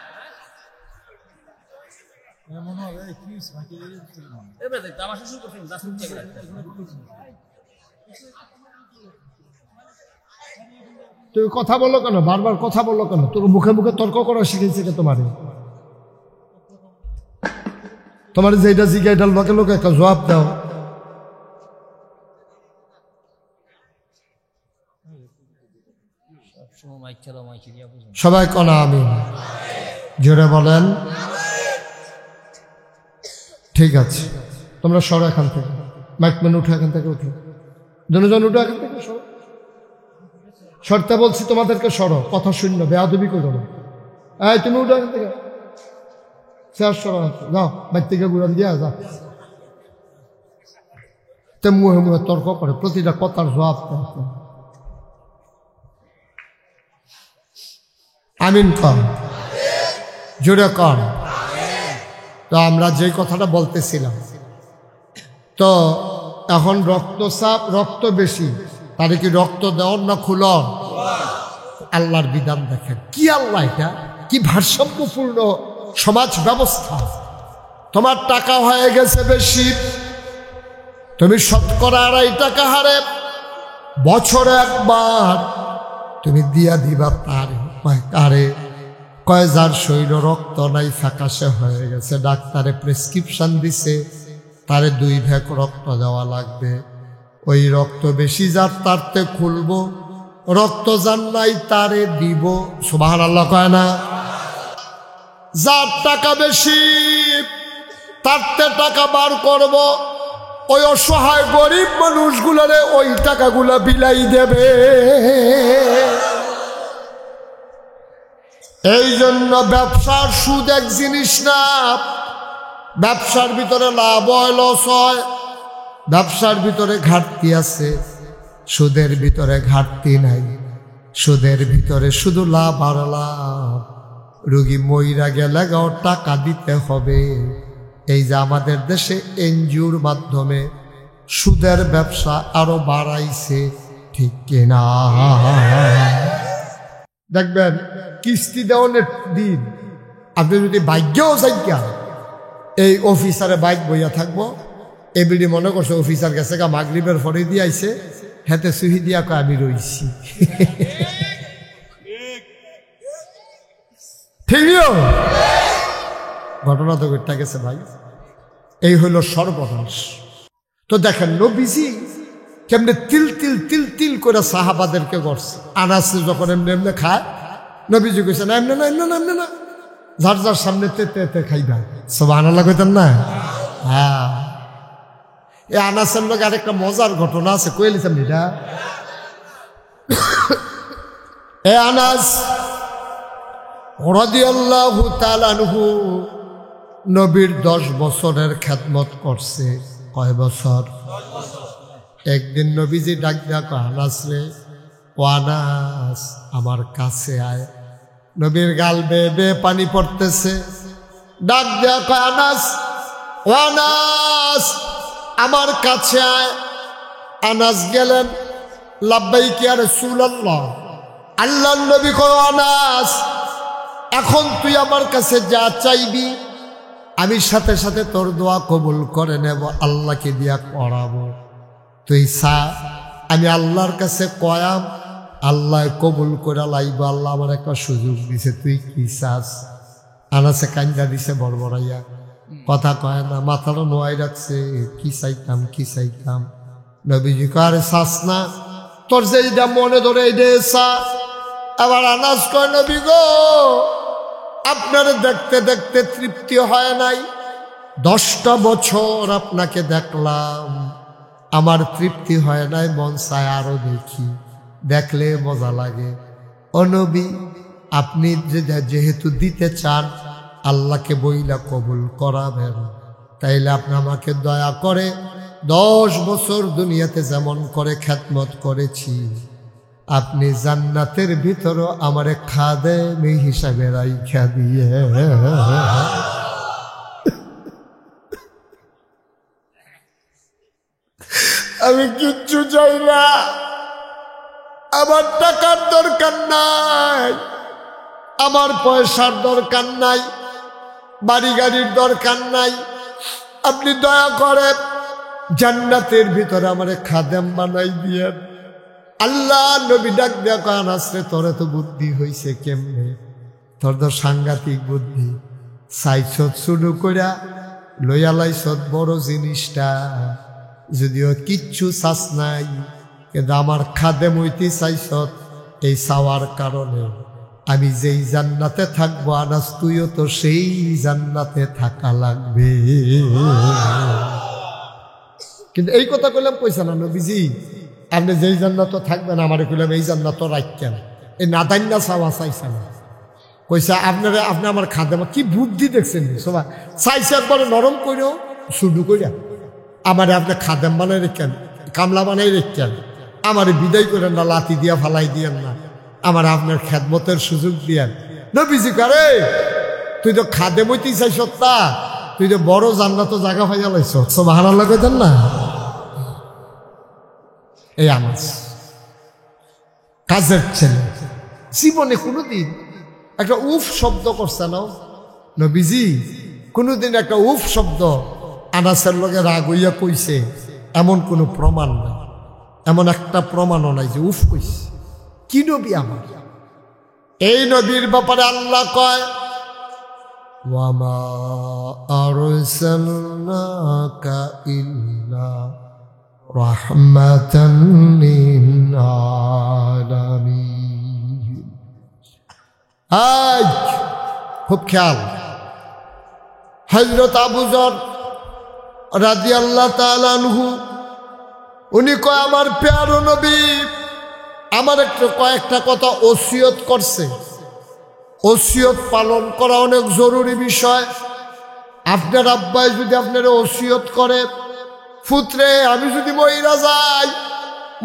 এবার দেখ তামাশা শুরু করছেন দাস চেক রাখতে তুই কথা বললো কেন বারবার কথা বললো কেন তোর মুখে মুখে তর্ক করা শিখেছে কে তোমার যেটা জিজ্ঞা এটা লোকে লোকে একটা জবাব দাও সবাই কনা আমি জোরে বলেন ঠিক আছে তোমরা সরো এখান থেকে মাইক ম্যান উঠো এখান থেকে উঠো দুজন উঠো এখান থেকে সরো সরতে বলছি তোমাদেরকে সরো কথা শূন্য বেয়াদবি করো না এই তুমি উঠো এখান থেকে শেষ সরো যাও বাইর থেকে ঘুরান দিয়া যাও তে মুহে মুহে তর্ক করে প্রতিটা কথার জবাব আমিন কর জোরে কর তো আমরা যে কথাটা বলতেছিলাম তো এখন রক্তচাপ রক্ত বেশি তারে কি রক্ত দেওয়ার না খুলন আল্লাহর বিধান দেখেন কি আল্লাহ এটা কি ভারসাম্যপূর্ণ সমাজ ব্যবস্থা তোমার টাকা হয়ে গেছে বেশি তুমি শতকরা 2.5 টাকা হারে বছরে একবার তুমি দিয়া দিবা তারে কয় যার শরীর রক্ত নাই ফ্যাকাশে হয়ে গেছে ডাক্তারে প্রেসক্রিপশন দিছে তারে 2 ভাগ রক্ত দেওয়া লাগবে ওই রক্ত বেশি যার তারতে খুলবো রক্ত যার নাই তারে দিব সুবহানাল্লাহ কয় না যার টাকা বেশি তারতে টাকা বার করব ওই অসহায় গরিব মানুষগুলোরে ওই টাকাগুলো বিলাই দেবে এই জন্য ব্যবসার সুদ এক জিনিস না ব্যবসার ভিতরে লাভ হয় লস হয় ব্যবসার ভিতরে ঘাটতি আছে সুদের ভিতরে ঘাটতি নাই সুদের ভিতরে শুধু লাভ আর লাভ রোগী মইরা গেলে টাকা দিতে হবে এই যে আমাদের দেশে এনজিওর মাধ্যমে সুদের ব্যবসা আরো বাড়াইছে ঠিক কিনা দেখবেন কিস্তি দেওয়ার দিন আপনি যদি ভাগ্যও যাইয়া এই অফিসারে বাইক বইয়া থাকবো এবিডি মনে করছে অফিসার গেছে গা মাগরিবের পরে দিয়ে আইছে হেতে সুহি দিয়া কয় আমি রইছি ঠিকই ঘটনা তো ঘটে গেছে ভাই এই হইল সর্বনাশ তো দেখেন নবীজি কেমনে তিল তিল তিল তিল করে সাহাবাদেরকে করছে আনাসে যখন এমনি এমনি খায় নবীজি কইছে না এমনি না এমনি না এমনি না যার যার সামনে তেতে খাইবা সুবহানাল্লাহ কইতেন না হ্যাঁ এই আনাসের লোক আরেকটা মজার ঘটনা আছে কইলিতাম এটা এ আনাস রাদিয়াল্লাহু তাআলা আনহু নবীর 10 বছরের খেদমত করছে কয় বছর একদিন নবীজি ডাক দিয়া কয় আনাস রে ও আনাস আমার কাছে আয় নবীর গাল বেয়ে বেয়ে পানি পড়তেছে ডাক দিয়া কয় আনাস ও আনাস আমার কাছে আয় আনাস গেলেন লাব্বাইকা ইয়া রাসূলুল্লাহ আল্লাহর নবী কয় আনাস এখন তুই আমার কাছে যা চাইবি আমি সাথে সাথে তোর দোয়া কবুল করে নেব আল্লাহকে দিয়া করাবো তুই চা আমি আল্লাহর কাছে কয়াম আল্লাহ কবুল করে লাইব আল্লাহ আমার একটা সুযোগ দিছে তুই কি চাস আনাসে কান্দা দিছে বড়বড়াইয়া কথা কয় না মাথাটা নোয়াই রাখছে কি চাইতাম নবীজি কয় চাস না তোর যেইটা মনে ধরে এই দে চা আবার আনাস কয় নবী গো আপনারা দেখতে দেখতে তৃপ্তি হয় নাই। 10টা বছর আপনাকে দেখলাম, আমার তৃপ্তি হয় নাই, মন চায় আরো দেখি, দেখলে মজা লাগে। ও নবী, আপনি যেহেতু দিতে চান, আল্লাহকে বইলা কবুল করাবেন, তাইলে আপনি আমাকে দয়া করে 10 বছর দুনিয়াতে যেমন করে খেদমত করেছি, আপনি জান্নাতের ভিতরও আমারে খাদেম হিসাবে রাইখা দিয়ে। আমি কিচ্ছু চাই না, আমার টাকার দরকার নাই, আমার পয়সার দরকার নাই, বাড়ি গাড়ির দরকার নাই। আপনি দয়া করে জান্নাতের ভিতরে আমারে খাদেম বানাই দিয়েন। আল্লাহ নবী ডাক দিয়া কান আসরে, তোর তো বুদ্ধি হইছে কেমনে? তোর তো সাংঘাতিক বুদ্ধি। চাইছত শুরু কইরা লইয়া লাইছত বড় জিনিসটা, যদিও কিচ্ছু চাস নাই, কিন্তু আমার খাদেম হইতে চাইছত। এই চাওয়ার কারণে আমি যেই জান্নাতে থাকবো, আনাস তুইও তো সেই জান্নাতে থাকা লাগবে। কিন্তু এই কথা কইলাম পয়সা না নবীজি, আপনি যেই জান্নাত থাকবেন, আমারে কইলাম এই জান্নাত রাখেন, এই নাদান্না চাওয়া চাইছে না। কইসা আপনারা আপনি আমার খাদেম, কি বুদ্ধি দেখছেন সবাই। চাইছে একবারে নরম কইরো শুরু কইরা আমারে আপনি খাদেম বানাই রেখেন, কামলা বানাই রেখেন, আমারে বিদায় করেন না, লাথি দিয়া ফালাই দিয়েন না, আমার আপনার খেদমতের সুযোগ দিয়েন। নবীজি করে, তুই তো খাদেম হইতে চাইছ, তা তুই তো বড় জান্নাত জায়গা পাইয়া লাইছ। সুবহানাল্লাহ কইতেন না? এই আমার কাজের ছেলে জীবনে কোনোদিন একটা উফ শব্দ করছে না নবীজি? কোনোদিন একটা উফ শব্দ আনাসের লগে রাগ হইয়া কইছে এমন কোনো প্রমাণ নাই, এমন একটা প্রমাণও নাই যে উফ কইছে। কি নবী আমার? এই নবীর ব্যাপারে আল্লাহ কয়, ওয়ামা আরসালনাকা ইল্লা রাহমাতান লিল আলামিন। আজ খুব খেয়াল, হযরত আবু যর রাদিয়াল্লাহু তাআলা আনহু উনি কয়, আমার প্যারো নবী আমার কয়েকটা কথা ওসিয়ত করছে। ওসিয়ত পালন করা অনেক জরুরি বিষয়। আপনার আব্বাই যদি আপনার ওসিয়ত করে, পুত্রে আমি যদি মইরা যাই,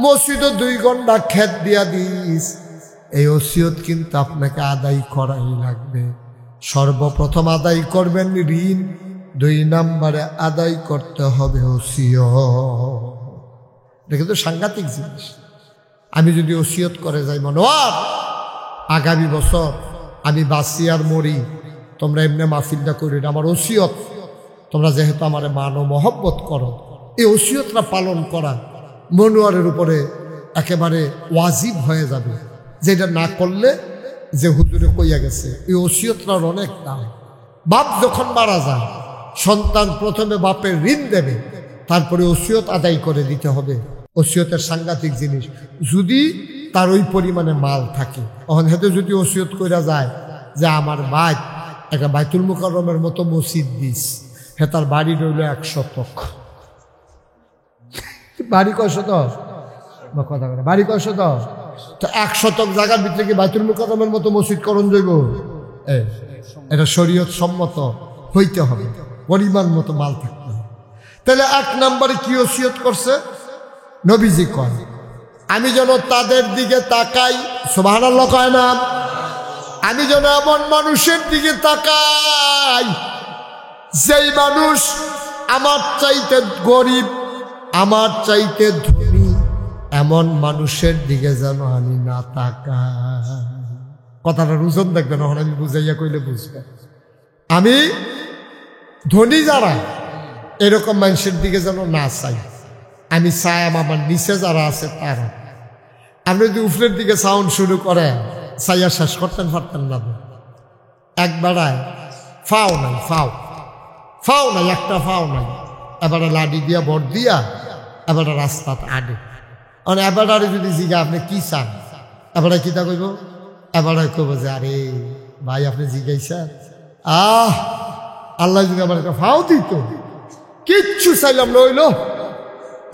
মসজিদে 2 ঘন্টা খেত দিয়া দিস, এই ওসিয়ত কিন্তু আপনাকে আদায় করাই লাগবে। সর্বপ্রথম আদায় করবেন ঋণ, 2 নম্বরে আদায় করতে হবে ওসিয়ত। এটা কিন্তু সাংঘাতিক জিনিস। আমি যদি ওসিয়ত করে যাই, মনোয়ার আগামী বছর আমি বাঁচি আর মরি, তোমরা এমনি মাহফিলটা করি, আমার ওসিয়ত, তোমরা যেহেতু আমার মান ও মহব্বত করো, এই ওসিয়তটা পালন করা মনোয়ারের উপরে একেবারে ওয়াজিব হয়ে যাবে। যেটা না করলে, যে হুজুরে কইয়া গেছে, এই ওসিয়তটার অনেক দাম। বাপ যখন মারা যায়, সন্তান প্রথমে বাপের ঋণ দেবে, তারপরে ওসিয়ত আদায় করে দিতে হবে। ওসিয়তের সাংঘাতিক জিনিস। যদি তার ওই পরিমাণে মাল থাকে, তখন হেতু যদি ওসিয়ত কইরা যায় যে আমার ভাই একটা বাইতুল মুকাররমের মতো মসজিদ দিস, হে তার বাড়ি রইল 1 শতক। বাড়ি কয় শতক? কথা বলে বাড়ি কয় শতক? তো 1 শতক জায়গার ভিতরে কি বাইতুল মুকাররমের মতো মসজিদ করণ যাইব? এটা শরীয়ত সম্মত হইতে হবে, পরিমাণ মতো মাল থাকতে হবে। তাহলে 1 নম্বরে কি ওসিয়ত করছে? নবীজি কয়, আমি যেন তাদের দিকে তাকাই, সুবহানাল্লাহ কয় না? আমি যেন এমন মানুষের দিকে তাকাই, যেই মানুষ আমার চাইতে গরিব, আমার চাইতে ধনী, এমন মানুষের দিকে যেন আমি না তাকাই। কথাটা রুজন দেখবেন, এখন আমি বুঝাইয়া কইলে বুঝবেন। আমি ধনী যারা, এরকম মানুষের দিকে যেন না চাই। আমি চাই আমার নিচে যারা আছে তারা। আপনি যদি উপরের দিকে সাউন্ড শুরু করেন, চাইয়া শেষ করতেন পারতেন না। একবারায় ফাও নাই, ফাও নাই, একটা ফাও নাই। এবারে লাডি দিয়া ভর দিয়া এবারে রাস্তাত আডে। মানে এবারে যদি জিগা আপনি কি চান, এবারে কিতা কইব? এবারে কইব যে আরে ভাই আপনি জিজ্ঞাসা আল্লাহ যদি আমার একটা ফাও দিত, কিচ্ছু চাইলাম না, হইলো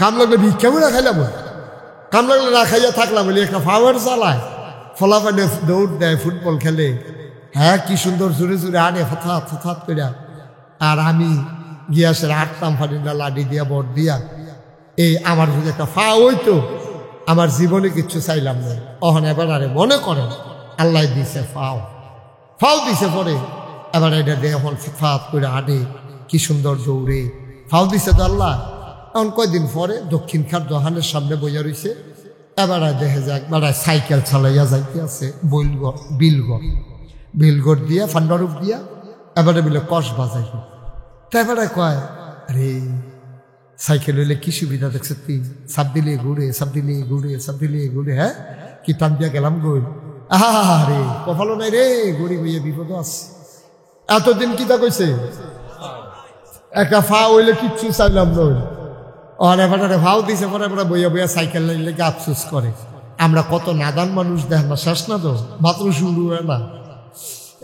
কাম লাগলে ভিক্ষা করে খাইলাম, কাম লাগলে না খাইয়া থাকলাম বলি একটা ফাওয়ার চালায়, ফলাফানে দৌড় দেয়, ফুটবল খেলে, হ্যাঁ কি সুন্দর জোরে জোরে আনে হঠাৎ হঠাৎ করে, আর আমি গিয়াসের আটতাম ফাটি না লাডি দিয়া বট দিয়া। এই আমার যদি একটা ফা হইতো, আমার জীবনে কিচ্ছু চাইলাম না। অহন এবার আরে মনে করেন আল্লাহ দিছে ফাও দিছে পরে, এবার এটা দিয়ে এখন ফাত করে আনে, কি সুন্দর দৌড়ে, ফাও দিছে তো আল্লাহ। এখন কয়দিন পরে দক্ষিণ খাট দোকানের সামনে বইয়া রয়েছে, এবার দেখে যাক বেড়া সাইকেল চালাইয়া যাইতে আছে বিলগড় দিয়া ফান্ডারুপ দিয়া, এবারে বলে কষ বাজাইব। তা এবারে কয় আরে সাইকেল হইলে কি সুবিধা দেখছে তুই, সাপ দিলে ঘুরে, হ্যাঁ কি টান দিয়া গেলাম গই, আরে কপালও নাই রে, গড়ি বইয়ে বিপদ আছে। এতদিন কি তা কইছে একটা ফা হইলে কিচ্ছু চাইলাম নই, আর এবারে ভাও দিছে পরে এবার বইয়া সাইকেল লাইলে আফসোস করে। আমরা কত নাদান মানুষ দেখ না, শেষ না তো মাত্র শুরু হয় না।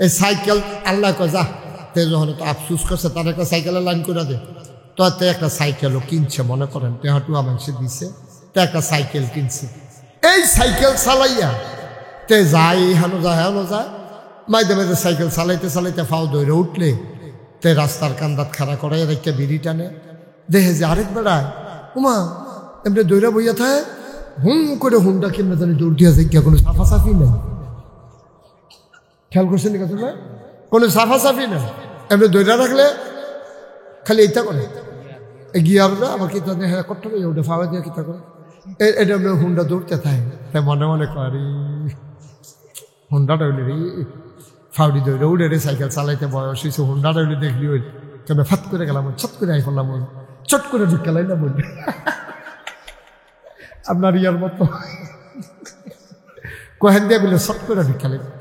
এই সাইকেল আল্লাহ কয় যা, তে যখন তো আফসোস করছে তার একটা সাইকেলের লাইন করে দে, তো তে একটা সাইকেলও কিনছে, মনে করেন টেহাটুয়া মানুষে দিছে, তে একটা সাইকেল কিনছে। এই সাইকেল চালাইয়া তে যায় হেন যায় মাঝে মাঝে সাইকেল চালাইতে ফাও দৌড়ে উঠলে তে রাস্তার কান্দাত খাড়া করাই একটা বিড়ি টানে, দেখে যে আরেক বেড়ায় উমা এমনি দৌড়া বইয়া থাকে, হুম করে হুমটা কেমনে জানি দৌড় দিয়া যায়, কোনো সাফাসাফি নেই, খেয়াল করছেন কথা না, কোনো সাফাসাফি নেই, এমনি দৌড়া রাখলে খালি এইটা করে গিয়ার না আমার কিতা হ্যাঁ করতে হবে, ওটা ফাওয়া দিয়ে কিতা করে এটা এমনি হুন্ডা দৌড়তে থাকে, তাই মনে মনে করি হুন্ডাটা হইলে রে ফাউডি দৌড়ে উড়ে রে, সাইকেল চালাইতে বয়স হয়েছে, হুন্ডাটা হইলে দেখলি ওই কেমন ফাত করে গেলাম, ছট করে আই ফেললাম, ওই চট করে ঢুকে লাইলাম ওই আপনার ইয়ার মতো কহেন দিয়ে বলে ছট করে ঢুকে লাইলাম,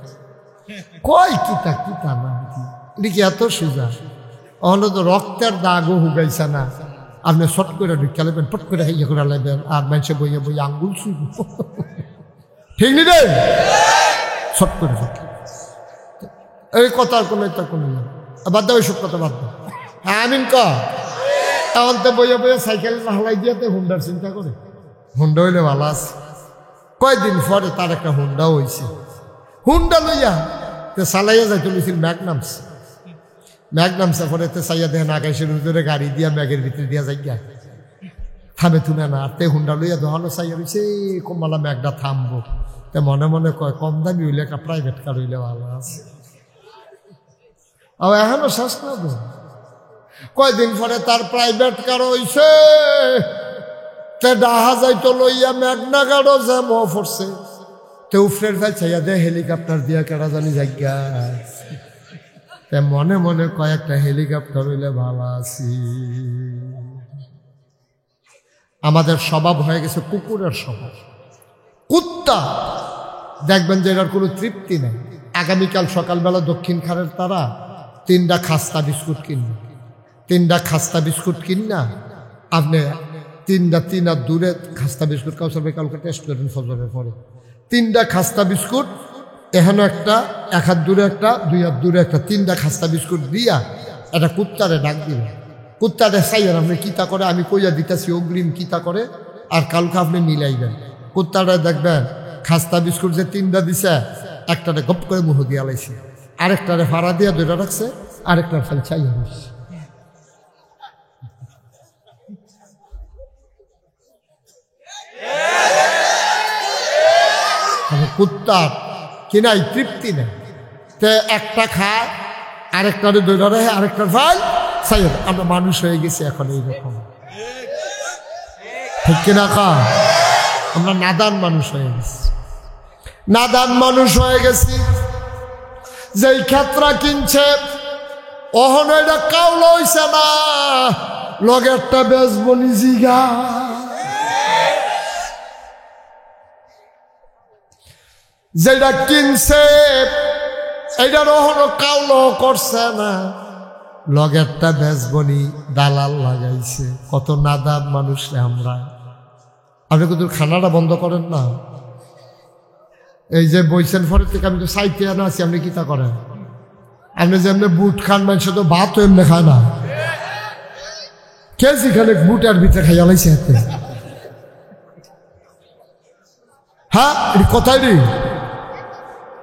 কয় কিতা না দেখি এত সোজা, অহন তো রক্তের দাগও হুগাইছে না, আপনি শট করে ঢুকে লাইবেন, পট করে ইয়ে করে লাইবেন, আর মানুষে বইয়ে আঙ্গুল শুইব, ঠিক নি রে, শট করে এই কথার কোনো এটা কোনো বাদ দাও, ওইসব কথা বাদ দাও। হ্যাঁ আমিন এখন তো বইয়ে সাইকেল হালাই দিয়াতে হুন্ডার চিন্তা করে, হুন্ডা হইলে ভালো আছে। কয়দিন পরে তার একটা হুন্ডা হয়েছে, হুন্ডা লইয়া তে চালাইয়া যাইতে লইছিল ম্যাগনামসে পরে তে চাইয়া দেখেন আকাশের ভিতরে গাড়ি দিয়া ম্যাগের ভিতরে দিয়া যাই গা, থামে থুমে না, আর তে হুন্ডা লইয়া দোকানো চাইয়া রয়েছে, কমলা ম্যাগটা থামবো, তে মনে মনে কয় কম দামি হইলে একটা প্রাইভেট কার হইলে ভালো আছে, আর এখনো শেষ না তো, কয়দিন পরে তার প্রাইভেট কার হইছে, তে ডাহা যাইতো লইয়া মেঘনা গাড়ো জ্যাম পড়ছে, তে উফরের ভাই চাইয়া দে হেলিকপ্টার দিয়া কেডা জানি জায়গা, তে মনে মনে কয়েকটা হেলিকপ্টার হইলে ভালো আছি। আমাদের স্বভাব হয়ে গেছে কুকুরের স্বভাব, কুত্তা দেখবেন যে এটার কোনো তৃপ্তি নেই। আগামীকাল সকালবেলা দক্ষিণ খারের তারা 3টা খাস্তা বিস্কুট কিননা আপনি 3 হাত দূরে খাস্তা বিস্কুট কাউসার ভাই কালকে টেস্ট করেন ফজরের পরে, 3টা খাস্তা বিস্কুট এখানে একটা, 1 হাত দূরে একটা, 2 হাত দূরে একটা, 3টা খাস্তা বিস্কুট দিয়া একটা কুত্তারে ডাক দিল, কুত্তারে চাইয়েন আপনি কিতা করে, আমি কইয়া দিতেছি অগ্রিম কিতা করে, আর কালকে আপনি মিলাইবেন। কুত্তাটা দেখবেন খাস্তা বিস্কুট যে 3টা দিছে, একটারে গপ করে মুহ দিয়া লাইছে, আরেকটারে ফাড়া দিয়া ধরে রাখছে, আরেকটার খালি চাইয়া রয়েছে। কুত্তার কি নাই তৃপ্তি নেই, তে একটা খায় আরেকটারে ধরে রাখে, আরেকটার ফাল চাইয়া। আমরা মানুষ হয়ে গেছি এখন এইরকম, ঠিক কিনা আমরা নাদান মানুষ হয়ে গেছি, যেই ক্ষেত্রা কিনছে অহন এটা কাউল হইছে না, লগেরটা বেচবো নিজিগা, যেটা কিনছে এইটার অহনো কাউল করছে না, লগেরটা বেচবনি দালাল লাগাইছে। কত নাদান মানুষ আমরা। আপনি কিন্তু খানাটা বন্ধ করেন না, এই যে বইছেন ফরের থেকে আমি তো সাইতে আনা আছি, আপনি কিতা করেন আপনি যেমনি বুট খান মানুষ তো ভাত এমনি খায় না কে যেখানে বুটের ভিতরে খাইয়া লাইছে হাতে হ্যাঁ এটি কথাই নেই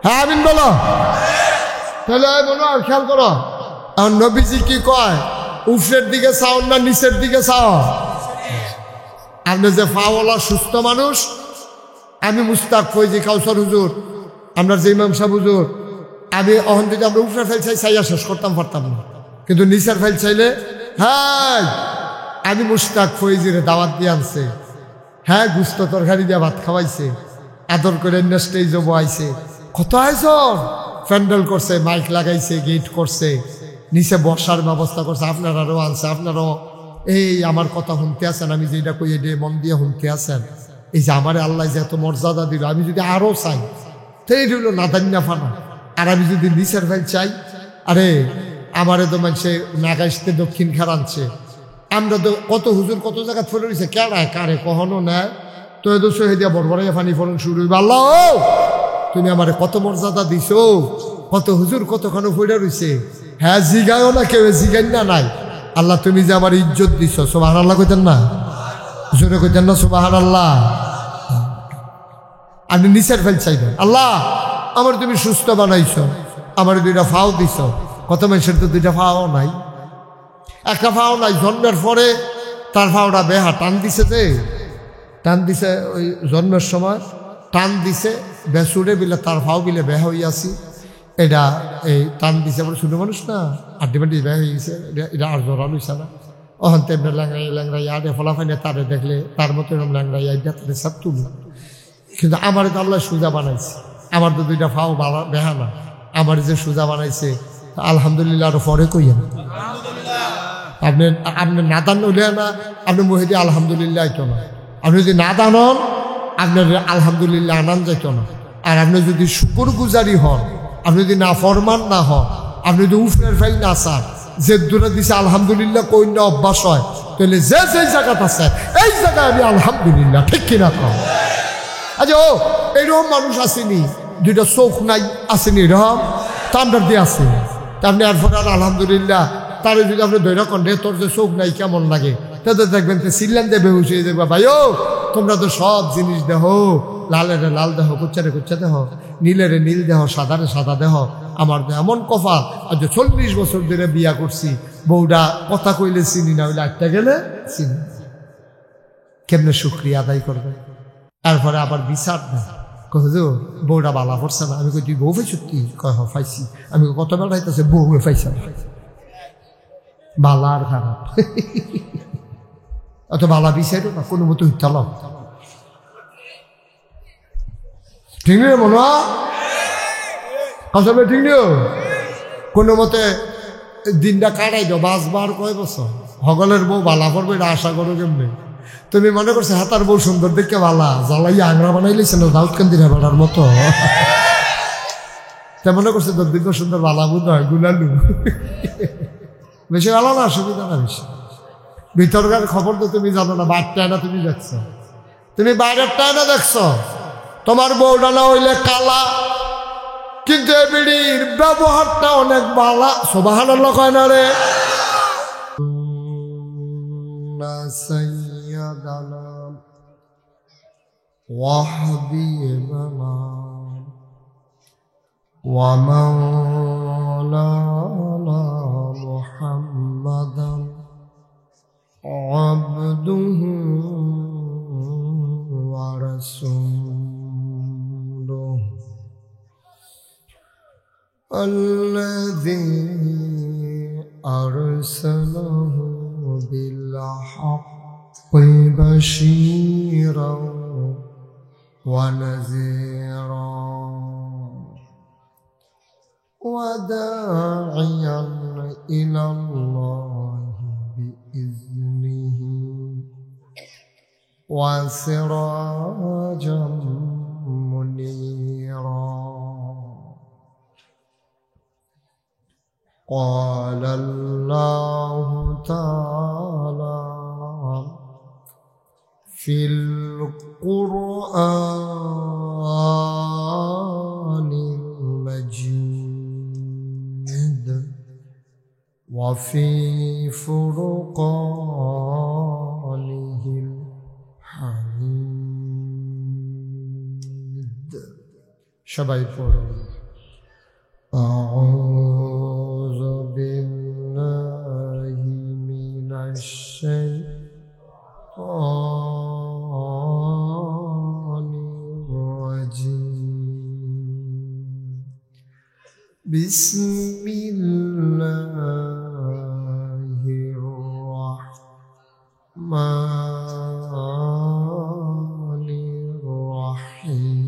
হ্যাঁ আমিন বলো তাহলে বলো আর খেয়াল করো আর নবীজি কি কয় উপরের দিকে চাও না নিচের দিকে চাও আপনি যে ফাওয়ালা সুস্থ মানুষ আমি মুস্তাক ফৈজি কাউসার হুজুর আমরা যে ইমাম সাহেব হুজুর আমি অহন যদি আমরা উপরের ফাইল চাই চাইয়া শেষ করতাম পারতাম না কিন্তু নিচের ফাইল চাইলে হ্যাঁ আমি মুস্তাক ফৈজিরে দাওয়াত দিয়ে আনছে হ্যাঁ গুস্ত তরকারি দিয়ে ভাত খাওয়াইছে আদর করে স্টেজে বয়াইছে কত আয়োজন প্যান্ডেল করছে মাইক লাগাইছে গেট করছে নিচে বসার ব্যবস্থা করছে আপনারাও আনছে আপনারাও এই আমার কথা শুনতে আছেন আমি যেটা কই এটা মন দিয়ে শুনতে আছেন এই যে আমার আল্লাহ যে এত মর্যাদা দিল আমি যদি আরও চাই তো এই হইল নাদান্যা ফানা আর আমি যদি নিচের ফাইল চাই আরে আমারে তো মানুষে নাগাইশতে দক্ষিণ খার আনছে আমরা তো কত হুজুর কত জায়গা ফেলে রয়েছে কেড়ায় কারে কখনো নেয় তো এত সহিদিয়া বড়বড়াইয়া ফানি ফলন শুরু হইবে আল্লাহ তুমি আমারে কত মর্যাদা দিছো কত হুজুর কতক্ষণ ফইরা রয়েছে হ্যাঁ জিগায়ও না কেউ জিগাই না নাই আল্লাহ তুমি যে আমার ইজ্জত দিছো সুবহান আল্লাহ কইতেন না জোরে কইতেন না সুবহান আল্লাহ আপনি নিচের ফেল চাইবেন আল্লাহ আমার তুমি সুস্থ বানাইছো আমার দুইটা ফাও দিছ কত মানুষের তো দুইটা ফাও নাই একটা ফাও নাই জন্মের পরে তার ফাওটা বেহা টান দিছে যে টান দিছে ওই জন্মের সময় টান দিছে বেসুরে বিলে তার ফাও বিলে বেহা হইয়াছি এটা এই টান দিছে বলে ছোটো মানুষ না আড্ডি মাড্ডি বেহা হয়ে গেছে এটা আর জোরা লইছে না ওখান তেমনি ল্যাংরাই ল্যাংরাই আডে ফলাফাইনে তারে দেখলে তার মতো এরকম ল্যাংরাই আইডা তারে সব তুলি কিন্তু আমার তো আল্লাহ সুজা বানাইছে আমার তো দুইটা ফাও বেহা না আমার যে সুজা বানাইছে আলহামদুলিল্লাহ আরো পরে কইয়া আপনি আপনি নাদান হইলে না আপনি মহিদি আলহামদুলিল্লাহ আইতো না আপনি যদি নাদান হন আপনার আলহামদুলিল্লাহ আনান যাইত না আর আপনি যদি শুকুর গুজারি হন আপনি যদি না ফরমান না হন আপনি যদি উফরের ফাইল না চান যে দূরে দিছে আলহামদুলিল্লাহ কই না অভ্যাস হয় তাহলে যে যেই জায়গাটা আছে এই জায়গায় আমি আলহামদুলিল্লাহ ঠিক কিনা কম আচ্ছা ও এইরকম মানুষ আসেনি দুইটা চোখ নাই আসেনি এরকম তান্ডার দিয়ে আছে আপনি আর পরে আর আলহামদুলিল্লাহ তারে যদি আপনি ধৈর্য কন্ডে তোর যে চোখ নাই কেমন লাগে তাদের দেখবেন তো সিল্লান দেবে বসে দেখবা ভাই ও তোমরা তো সব জিনিস দেহ লালেরে লাল দেহ কুচ্চারে কুচ্চা দেহ নীলেরে নীল দেহ সাদারে সাদা দেহ আমার এমন কফা আর যে 40 বছর ধরে বিয়া করছি বউটা কথা কইলে চিনি না হইলে আটটা গেলে চিনি কেমনে শুক্রিয়া আদায় করবে তারপরে আবার বিচার না হুজুর বউটা বালা পড়ছে না আমি কই তুই বউ পাইছ কি কয় হ পাইছি আমি কত বেলা হইতেছে বউ পাইছে বালা আর খারাপ অত বালা বিচারো না কোনো মতো হইতাল ঠিক নেই মনে আসলে ঠিক নেই কোনো মতে দিনটা কাটাই দাও বাঁচবার কয় বছর হগলের বউ বালা পড়বে এটা আশা করো কেমনি তুমি মনে করছো হাতার বউ সুন্দর দেখে বালা জ্বালাই আংরা বানাইলেছে না দাউদ কান্দির বেড়ার মতো তা মনে করছে তোর দিন সুন্দর বালা বুধ হয় গুলালু বেশি ভালো না অসুবিধা না বেশি ভিতরকার খবর তো তুমি জানো না বাইরটায় না তুমি দেখছো তুমি বাইরেরটায় না দেখছো তোমার বউটা না হইলে কালা কিন্তু এ বিড়ির ব্যবহারটা অনেক বালা সুবহানাল্লাহ কয় না রে سيدنا وحبيبنا ومولانا محمدا عبده ورسوله الذي أرسله بالحق بشيرا ونذيرا وداعيا إلى الله بإذنه وسراجا منيرا قال الله تعالى في القرآن المجيد وفي فرقانه الحميد. সবাই পড়ুন أعوذ بالله من الشيطان الرجيم. بسم الله الرحمن الرحيم.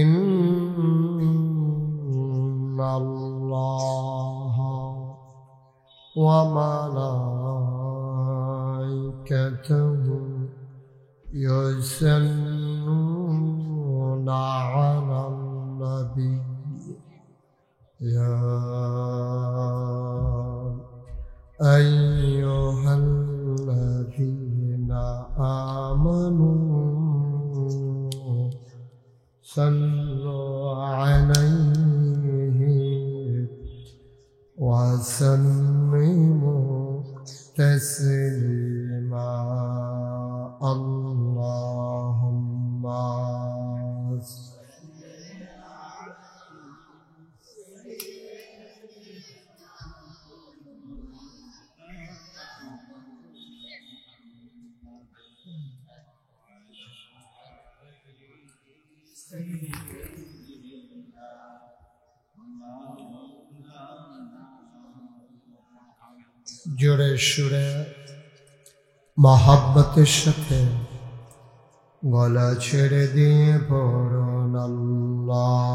إن الله وملائكته يصلون على النبي يا أيها الذين آمنوا صلوا عليه وسلموا تسليما. اللهم জোরে সুরে মহাব্বতের সাথে গলা ছেড়ে দিয়ে পড়ুন আল্লাহুম্মা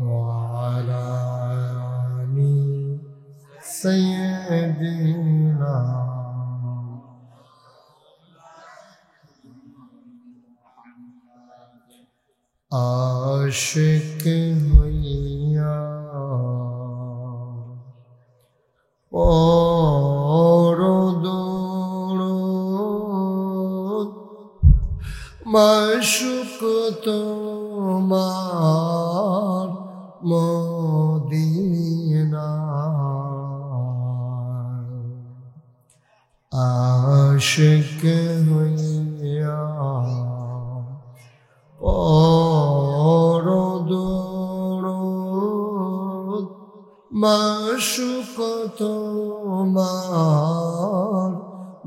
وعلى آل سيدنا आशिक हुइया और दुरूद माशुक तुम्हार मदीना आशिक हुइया और दुरूद माशुक तुम्हार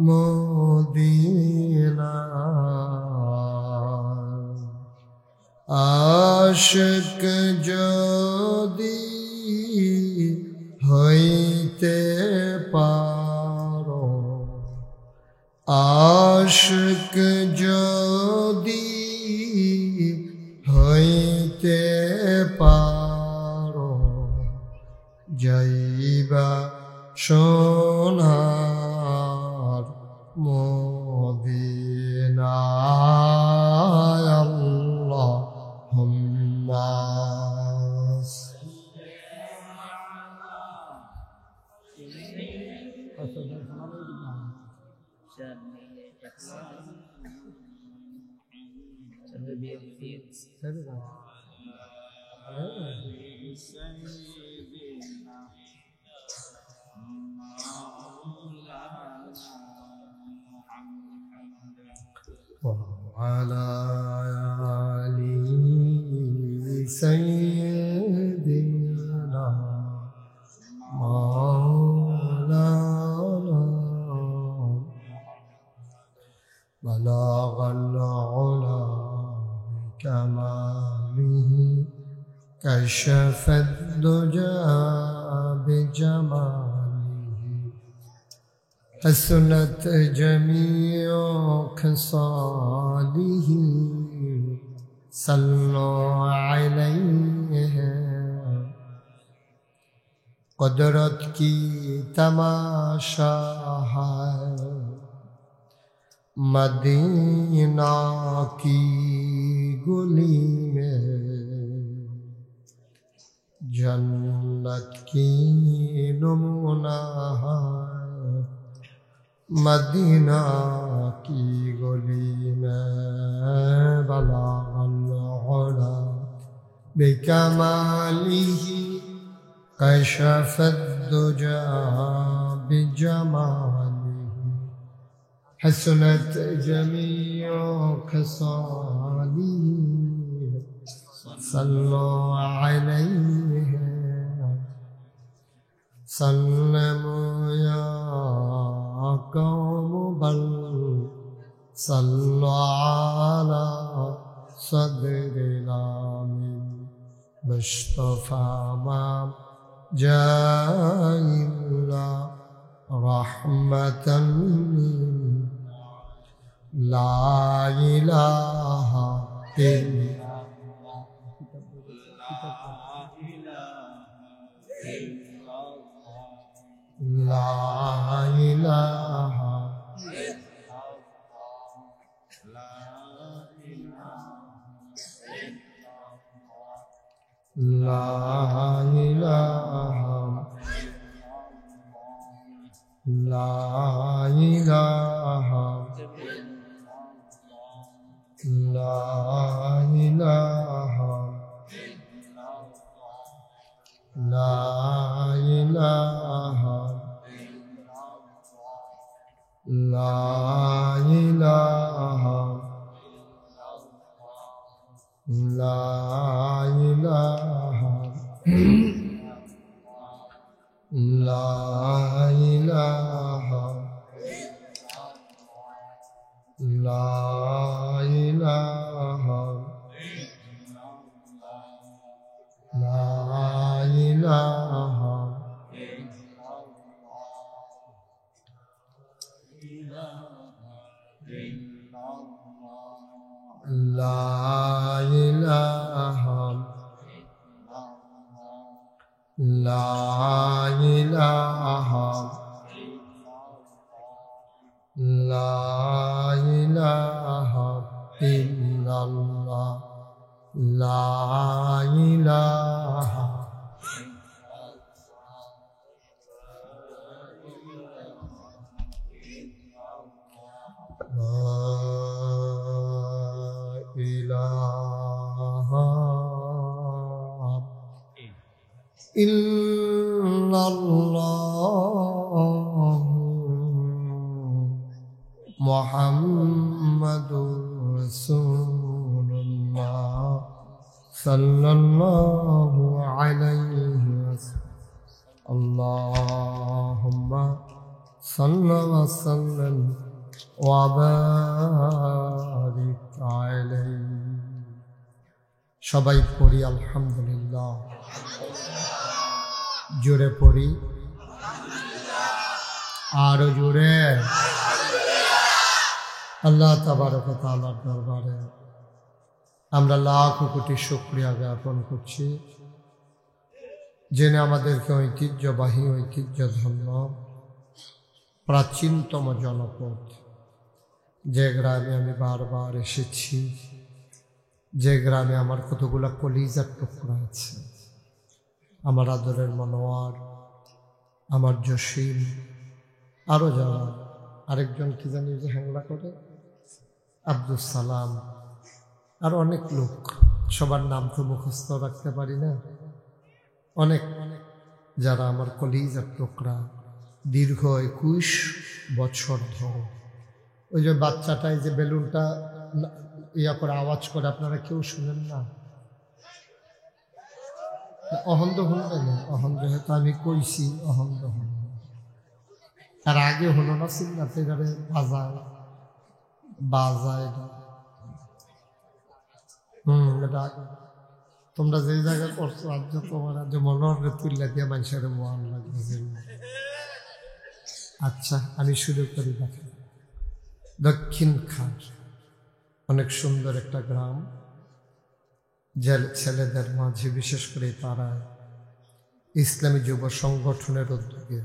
मदीना आशिक যদি হইতে পারো আশিক যদি হইতে পারো যাইবা সোনার মদিনায় আল্লাহুম্মা وعلى آل سيدنا مولانا بلغ العلا بكماله كشف الدجى بجماله حسنت جميع خصاله صلوا عليه قدرت کی تماشا ہے مدینہ کی گلی میں جنت की नमूना है मदीना की गली में बलागल बिकमालिही कशफ الدجى بجماله حسنت جميع خصاله صلوا عليه سلموا يا قوم بل صلوا على صدر الامين مصطفى ما جاء إلا رحمة لا إله إلا لا إله لا إله لا إله لا إله لا إله لا إله لا إله لا إله لا إله لا إله لا إله لا إله لا إله إلا الله لا إله إلا الله محمد رسول الله صلى الله عليه وسلم اللهم صل وسلم وبارك عليه সবাই পড়ি আলহামদুলিল্লাহ জোরে পড়ি আরো জোরে আল্লাহ তাবারক ওয়া তাআলার দরবারে আমরা লাখ কোটি শুকরিয়া জ্ঞাপন করছি যিনি আমাদেরকে ঐতিহ্যবাহী ঐতিহ্যধন্য প্রাচীনতম জনপদ যে গ্রামে আমি বারবার এসেছি যে গ্রামে আমার কতগুলা কলিজার টুকরা আছে আমার আদরের মনোয়ার আমার জসিম আরও যারা আরেকজন কি জানি যে হ্যাংলা করে আব্দুল সালাম আর অনেক লোক সবার নাম তো মুখস্থ রাখতে পারি না অনেক যারা আমার কলিজার টুকরা দীর্ঘ 21 বছর ধরে ওই যে বাচ্চাটাই যে বেলুনটা ইয়া করে আওয়াজ করে আপনারা কেউ শুনেন না অহন্দ শুনবেন অহন্দ হয়তো আমি কইছি অহন্দ হন আর আগে হলো না চিন্তাতে যারে বাজায় বাজায় এটা আগে তোমরা যে জায়গায় করছো আজ তোমার আজ মনোহরে তুললা দিয়ে মানুষের মন লাগবে আচ্ছা আমি শুরু করি দেখেন দক্ষিণ খান অনেক সুন্দর একটা গ্রাম যে ছেলেদের মাঝে বিশেষ করে পাড়ায় ইসলামী যুব সংগঠনের উদ্যোগে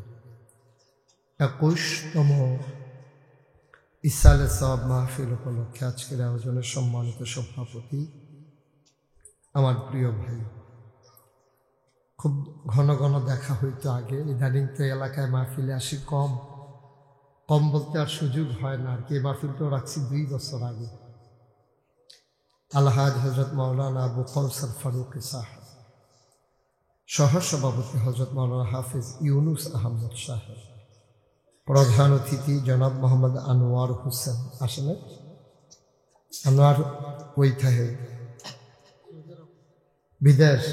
21তম ইসালে সওয়াব মাহফিল উপলক্ষে আজকের আয়োজনের সম্মানিত সভাপতি আমার প্রিয় ভাই খুব ঘন ঘন দেখা হইতো আগে, ইদানিং তো এলাকায় মাহফিলে আসি কম বলতে আর সুযোগ হয় না আর কি। মাহফিলটাও রাখছি 2 বছর আগে। আলহাজ হজরত মাওলানা আবু কৌসর ফারুক সাহেব, সহসভাপতি হজরত মাওলানা হাফিজ ইউনুস আহমদ সাহেব, প্রধান অতিথি জনাব মোহাম্মদ আনোয়ার হোসেন। আসলে আনোয়ার ওই থাকে বিদেশ,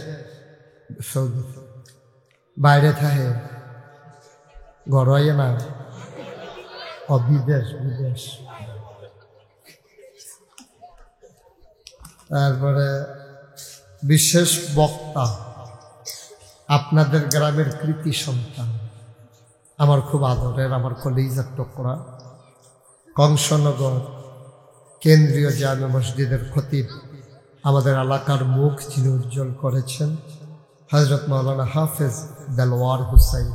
সৌদি, বাইরে থাকে, ঘরে না, বিদেশ। তারপরে বিশেষ বক্তা, আপনাদের গ্রামের কৃতি সন্তান, আমার খুব আদরের, আমার কলিজার টুকরা, কংসনগর কেন্দ্রীয় জামে মসজিদের খতিব, আমাদের এলাকার মুখ যিনি উজ্জ্বল করেছেন, হযরত মাওলানা হাফেজ দেলওয়ার হুসাইন,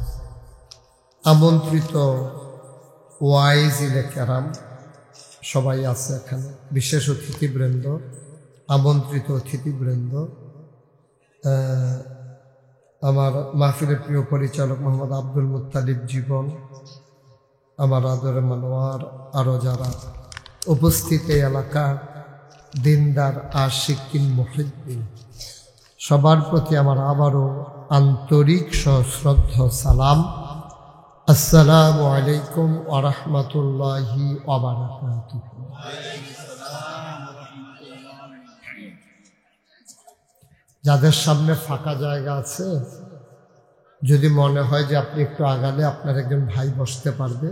আমন্ত্রিত ওয়াইজিলে কেরাম সবাই আছে এখানে, বিশেষ অতিথিবৃন্দ, আমন্ত্রিত অতিথিবৃন্দ, আমার মাহফিলের প্রিয় পরিচালক মোহাম্মদ আব্দুল মুত্তালিব জীবন, আমার আদরে মনোয়ার, আরও যারা উপস্থিত এই এলাকার দিনদার আশিকিন মুহিব্বিন, সবার প্রতি আমার আবারও আন্তরিক সশ্রদ্ধ সালাম। আসসালামু আলাইকুম ওয়া রাহমাতুল্লাহি ওয়া বারাকাতুহু। যাদের সামনে ফাঁকা জায়গা আছে, যদি মনে হয় যে আপনি একটু আগালে আপনার একজন ভাই বসতে পারবে,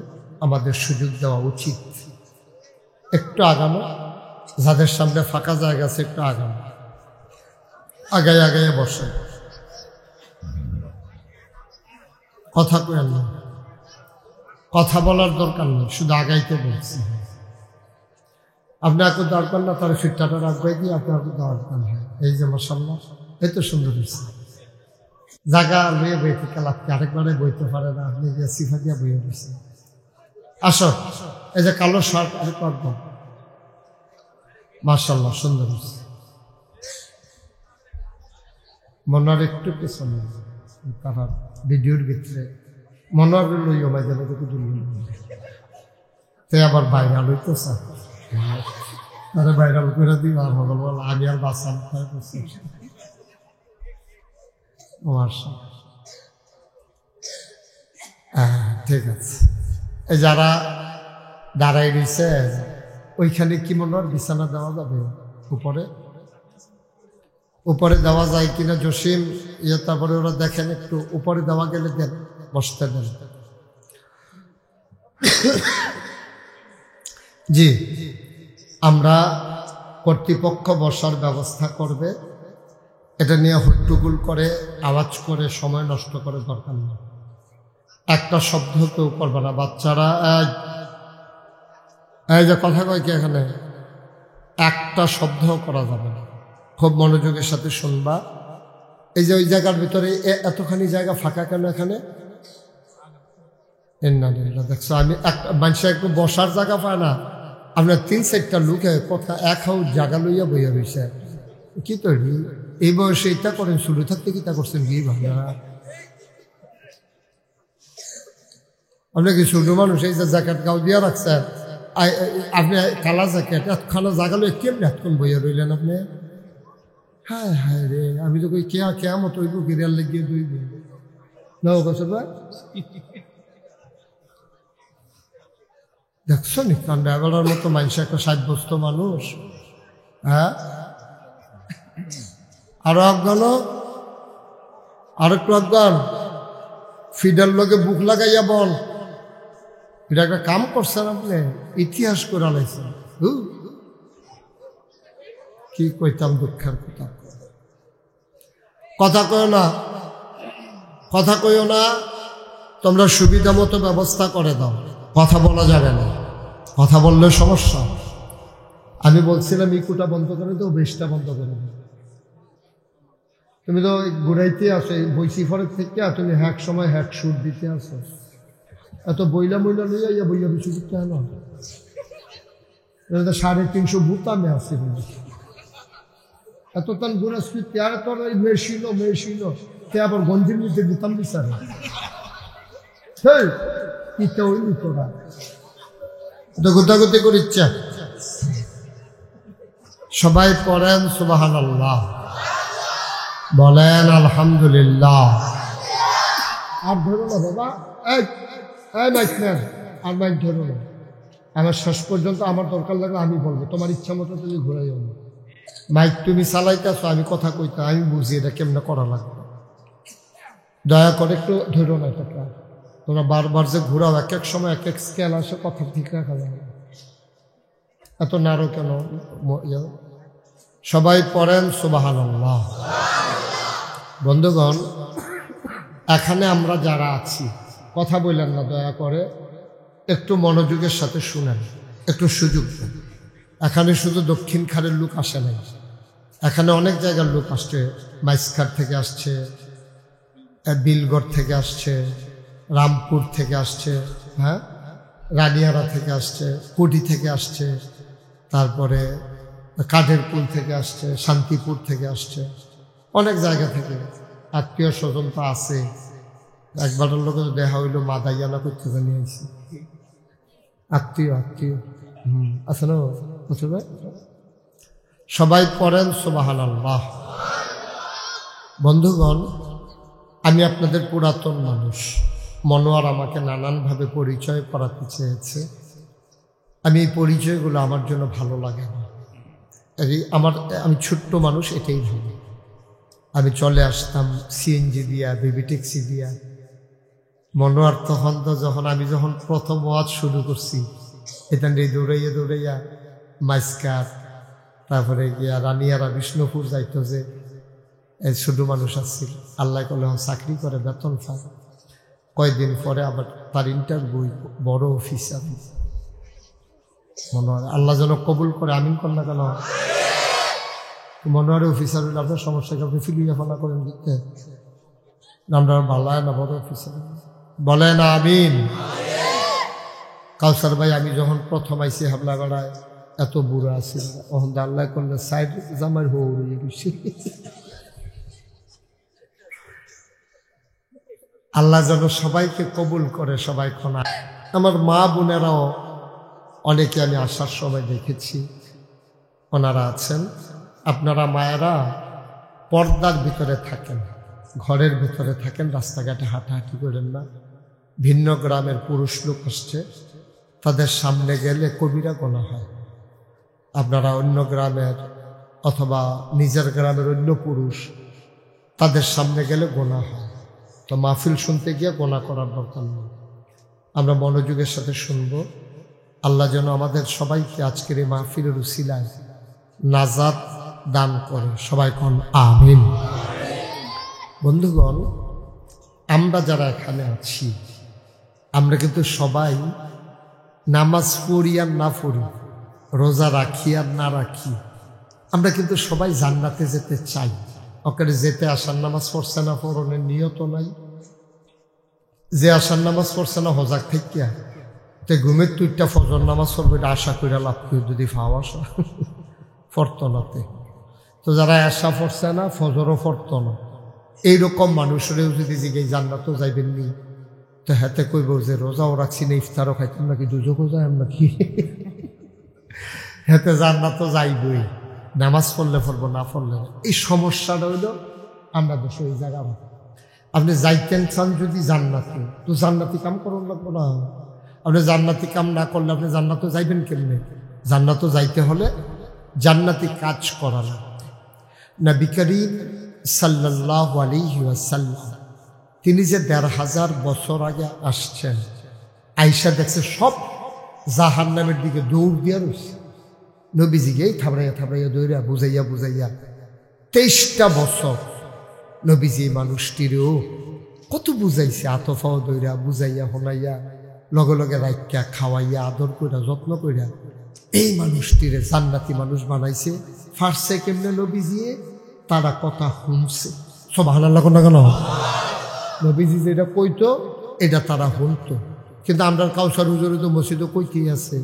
আমাদের সুযোগ দেওয়া উচিত। একটু আগানো, যাদের সামনে ফাঁকা জায়গা আছে একটু আগানো, আগায় আগায় বসে, কথা কয়েন না, কথা বলার দরকার নেই, শুধু আগাইতে বলছি। আপনি একটু দরকার না, তার ফিটটাটা রাখবে দিয়ে আপনার দরকার হয়। এই যে মাশাআল্লাহ, এই তো সুন্দর হয়েছে। জায়গা লইয়ে বইতে কালাপকে আরেকবারে বইতে পারে না, আপনি যে সিফা দিয়ে বইয়ে দিচ্ছেন। আসো, এই যে কালো শার্ট আরেক একদম মাশাআল্লাহ সুন্দর হয়েছে। মনার একটু পেছনে, তারা ভিডিওর ভিতরে মনার লইও মাই যাবে তাই আবার ভাইরাল হইতো স্যার, তারা ভাইরাল করে দিই আর বল আমি আর বাসাম ঠিক আছে। এই যারা দাঁড়াই রয়েছে ওইখানে কি মনে হয় বিছানা দেওয়া যাবে? উপরে দেওয়া যায় কিনা জসিম, তারপরে ওরা দেখেন একটু উপরে দেওয়া গেলে দেন, বসতে দেন। জি, আমরা কর্তৃপক্ষ বসার ব্যবস্থা করবে, এটা নিয়ে হট্টগোল করে আওয়াজ করে সময় নষ্ট করে দরকার নেই। একটা শব্দ কেউ করবে না, বাচ্চারা এই যে কথা কয় কি এখানে, একটা শব্দ করা যাবে না, খুব মনোযোগের সাথে শুনবা। এই যে ওই জায়গার ভিতরে এতখানি জায়গা ফাঁকা কেন এখানে? দেখছো, আমি মানুষের একটু বসার জায়গা পায় না, আপনার 3-4টা লোকে কথা এক হাউ জায়গা লইয়া বইয়া রয়েছে। কি তৈরি এই বয়সে এটা করেন, শুরু থাকতে কি তা করছেন কি ভাবনা? আপনি কি ছোট মানুষ, এই যে জ্যাকেট গাও দিয়া রাখছেন, আপনি কালা জ্যাকেট এতখানা জায়গা লইয়া কেমনি এতক্ষণ বইয়া রইলেন আপনি? হ্যাঁ হ্যাঁ রে, আমি তো কই কেমন তৈব গিরিয়াল লেগে দইব না বছর ভাই। দেখছো নি কান্ডা এগারোর মতো মানুষ, একটা সাব্যস্ত মানুষ। হ্যাঁ, আরো একজন, আর একটু একজন ফিডার লোকে বুক লাগাইয়া বল, এটা একটা কাম করছেন আপনি, ইতিহাস করে লাইছেন। কি কইতাম, দুঃখের কথা। কথা কইও না, কথা কইও না, তোমরা সুবিধা মতো ব্যবস্থা করে দাও। কথা বলা যাবে না, কথা বললে সমস্যা। আমি বলছিলাম ইকুটা বন্ধ করে দাও, বেশটা বন্ধ করে দাও। তুমি তো ঘুরাইতে আসো এই বৈশিফরের থেকে, তুমি হ্যাক সময় হ্যাক সুর দিতে আসো, এত বইলা মইলা লইয়া ইয়া বইয়া বেশি করতে হয় না। 350 বুতামে আছে, এত তান ঘুরে স্মৃতি আর তোর ওই মেশিনও তে আবার গঞ্জির মধ্যে দিতাম বিচারে ইতে ওই তোরা এটা গোতাগতি করে ইচ্ছা। সবাই পড়েন সুবহানাল্লাহ, বলেন আলহামদুলিল্লাহ। আর ধরো না বাবা, এই মাইক নেন, আর মাইক ধরো না। আমার শেষ পর্যন্ত আমার দরকার লাগলে আমি বলবো, তোমার ইচ্ছা মতো তুমি ঘুরাইও না। মাইক তুমি চালাইতেছো, আমি কথা কইতে, আমি বুঝি এটা কেমনে করা লাগবে। দয়া করে একটু ধরো না এটা। তোমরা বারবার যে ঘুরাও, এক এক সময় এক এক স্কেল আসে, কথা ঠিক রাখা যায় না। এত নাড়ো কেন? সবাই পড়েন সুবহানাল্লাহ। বন্ধুগণ, এখানে আমরা যারা আছি, কথা বললেন না, দয়া করে একটু মনোযোগের সাথে শুনেন, একটু সুযোগ দেন। এখানে শুধু দক্ষিণ খাড়ের লোক আসে নাই, এখানে অনেক জায়গার লোক আসছে। মাইসখার থেকে আসছে, বিলগড় থেকে আসছে, রামপুর থেকে আসছে, হ্যাঁ, রানিয়ারা থেকে আসছে, কুটি থেকে আসছে, তারপরে কাঠেরপুল থেকে আসছে, শান্তিপুর থেকে আসছে, অনেক জায়গা থেকে আত্মীয় স্বজন তো আছে। একবারের লোক দেখা হইলো মাদাইয়ানা করতে নিয়ে আসছি, আত্মীয় আছে না? বুঝবে? সবাই পড়েন সুবহানাল্লাহ। বন্ধুগণ, আমি আপনাদের পুরাতন মানুষ, মনোয়ার আমাকে নানানভাবে পরিচয় করাতে চেয়েছে। আমি এই পরিচয়গুলো আমার জন্য ভালো লাগে না। আমি ছোট্ট মানুষ, এটাই ভালো। আমি চলে আসতাম সিএনজি দিয়া, বেবি ট্যাক্সি দিয়া। মনোয়ার তখন তো আমি যখন প্রথম ওয়াজ শুরু করছি, এখান থেকে দৌড়াইয়া মাইসকার, তারপরে গিয়া রানিয়ারা বিষ্ণুপুর যাইতো, যে ছোট মানুষ আসছিল। আল্লাহ করলে চাকরি করে, বেতন পায়। কয়েকদিন পরে আবার তার ইন্টারভিউ, বড় অফিসার। মনোয়ার আল্লাহ যেন কবুল করে, আমিন কন্যা কেন? মনোয়ারে অফিসার হইলে আপনার সমস্যাকে আপনি ফিলিয়াফানা করেন দিতে, আমরা ভালায় না, বড় অফিসার বলে না আমিন। কাউসার ভাই, আমি যখন প্রথম আইসি হাবলা বেড়ায়, এত বুড়া আছিল, তখন আল্লাহ করলে সাইড জামাই হয়ে গেছি। আল্লাহ যেন সবাইকে কবুল করে, সবাই ক্ষমা। আমার মা বোনেরাও অনেকে আমি আসার সময় দেখেছি, ওনারা আছেন। আপনারা মায়েরা পর্দার ভিতরে থাকেন, ঘরের ভিতরে থাকেন, রাস্তাঘাটে হাঁটাহাঁটি করেন না। ভিন্ন গ্রামের পুরুষ লোক আসছে, তাদের সামনে গেলে কবিরা গোনা হয়। আপনারা অন্য গ্রামের অথবা নিজের গ্রামের অন্য পুরুষ, তাদের সামনে গেলে গোনা হয়। তো মাহফিল শুনতে গিয়ে গোনা করার দরকার নেই। আমরা মনোযোগের সাথে শুনব। আল্লাহ যেন আমাদের সবাইকে আজকের এই মাহফিলের উসিলায় নাজাত দান করে, সবাই কোন আমিন। বন্ধুগণ, আমরা যারা এখানে আছি, আমরা কিন্তু সবাই নামাজ পড়ি আর না পড়ি, রোজা রাখি আর না রাখি, আমরা কিন্তু সবাই জান্নাতে যেতে চাই। ওখানে যেতে আসার নামাজ পড়ছে না, পড়নের নিয়ত নাই। যে আসার নামাজ পড়ছে না হজাক থেকে, তে ঘুমের তুইটা ফজর নামাজ পড়বে, এটা আশা করে লাভ করে যদি ফাও আসা ফরতনাতে। তো যারা আশা পড়ছে না, ফজরও ফরত না, এইরকম মানুষেরও যদি জিজ্ঞেস জান্নাতও যাইবেন নি, তো হাতে কইব যে রোজাও রাখছি না, ইফতারও খাইতাম নাকি, দুজকও যাই নাকি, হাতে জান্নাতও যাইবই, নামাজ পড়লে পড়বো, না পড়লে না। এই সমস্যাটা হইল আমরা দেশে ওই জায়গা। আপনি যাইতেন চান যদি জান্নাতে, তো জান্নাতি কাম করুন লাগবো না। আপনি জান্নাতি কাম না করলে আপনি জান্নাতও যাইবেন কেমনে? জান্নাতও যাইতে হলে জান্নাতি কাজ করা লাগবে। নবী করিম সাল্লাল্লাহু আলাইহি ওয়াসাল্লাম, তিনি যে ১৫০০ বছর আগে আসছেন, আয়েশা দেখছে সব জাহান্নামের দিকে দৌড় দিয়া রয়েছে। নবীজিকে থাবড়াইয়া দৌড়া বুঝাইয়া ২৩টা বছর নবীজি মানুষটিরও কত বুঝাইছে, আতফাও দৌড়া বুঝাইয়া শোনাইয়া, লগে লগে রাইকা খাওয়াইয়া, আদর কইরা, যত্ন কইরা এই মানুষটিরে জান্নাতি মানুষ বানাইছে। ফার্সে কেমনে নবীজিয়ে তারা কথা শুনছে, সুবহানাল্লাহ কোন কেন? নবীজি যেটা কইতো এটা তারা শুনতো। কিন্তু আমরা কাউসার হুজুরে তো মসজিদও কইতেই আছে,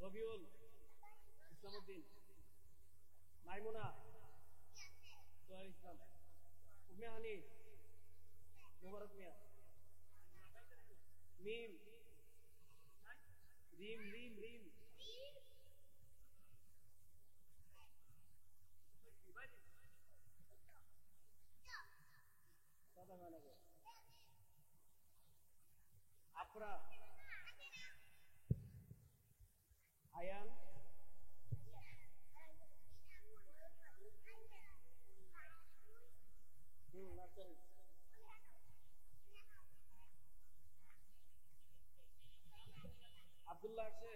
রবিউল ইসলামউদ্দিন, মাইমুনা, সোহেল ইসলাম, উম্মে হানি, মুবারক মিয়া, মিম, রিম রিম রিম, আফরা, আয়ান, নার্সারি, আব্দুল্লাহ আসছে,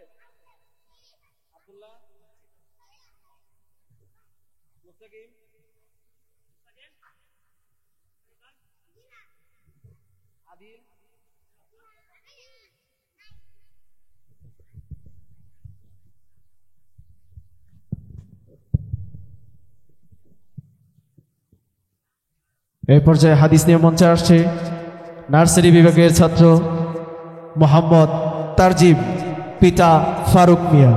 আব্দুল্লাহ, মুস্তাকিম, আদিল, এই পর্যায়ে হাদিস নিয়ে মঞ্চে আসছে নার্সারি বিভাগের ছাত্র মোহাম্মদ তারজিব, পিতা ফারুক মিয়া।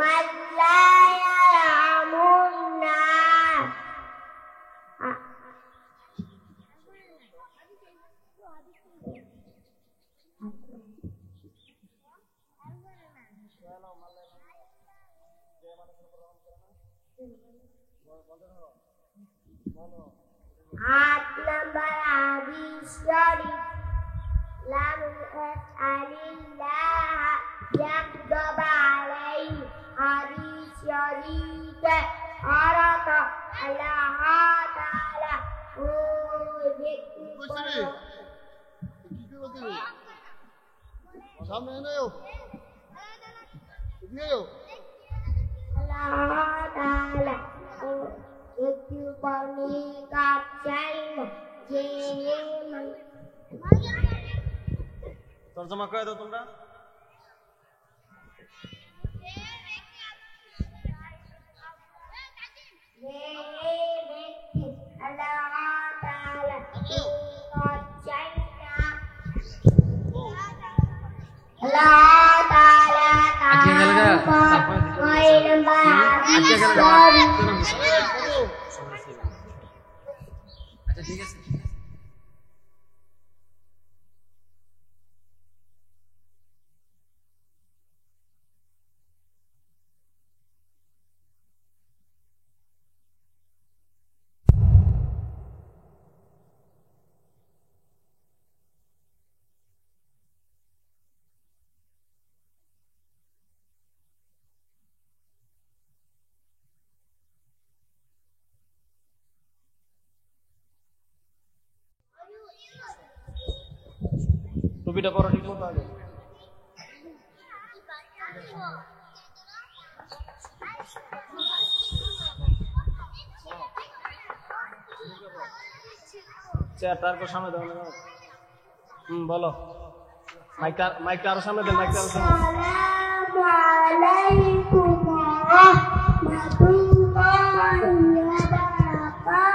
ومن لا يرحم الناس आठ नंबर हदीस शरीफ लम यसअलिल्लाह यग़ज़ब अलैहि हदीस शरीफ औरत अल्लाह ताला ओ সামনে এনো এদিকে अल्लाह ताला ओ একটু পানি কাটাই না যে তরজমা করে দাও তোমরা আচ্ছা ঠিক আছে টুপিটা পরো ঠিক মতো আগে চেয়ারটা আর সামনে দাও না বলো মাইকটা আরো সামনে দেন মাইকটা আরো সামনে আসসালামু আলাইকুম ওয়া রাহমাতুল্লাহি ওয়া বারাকাতুহু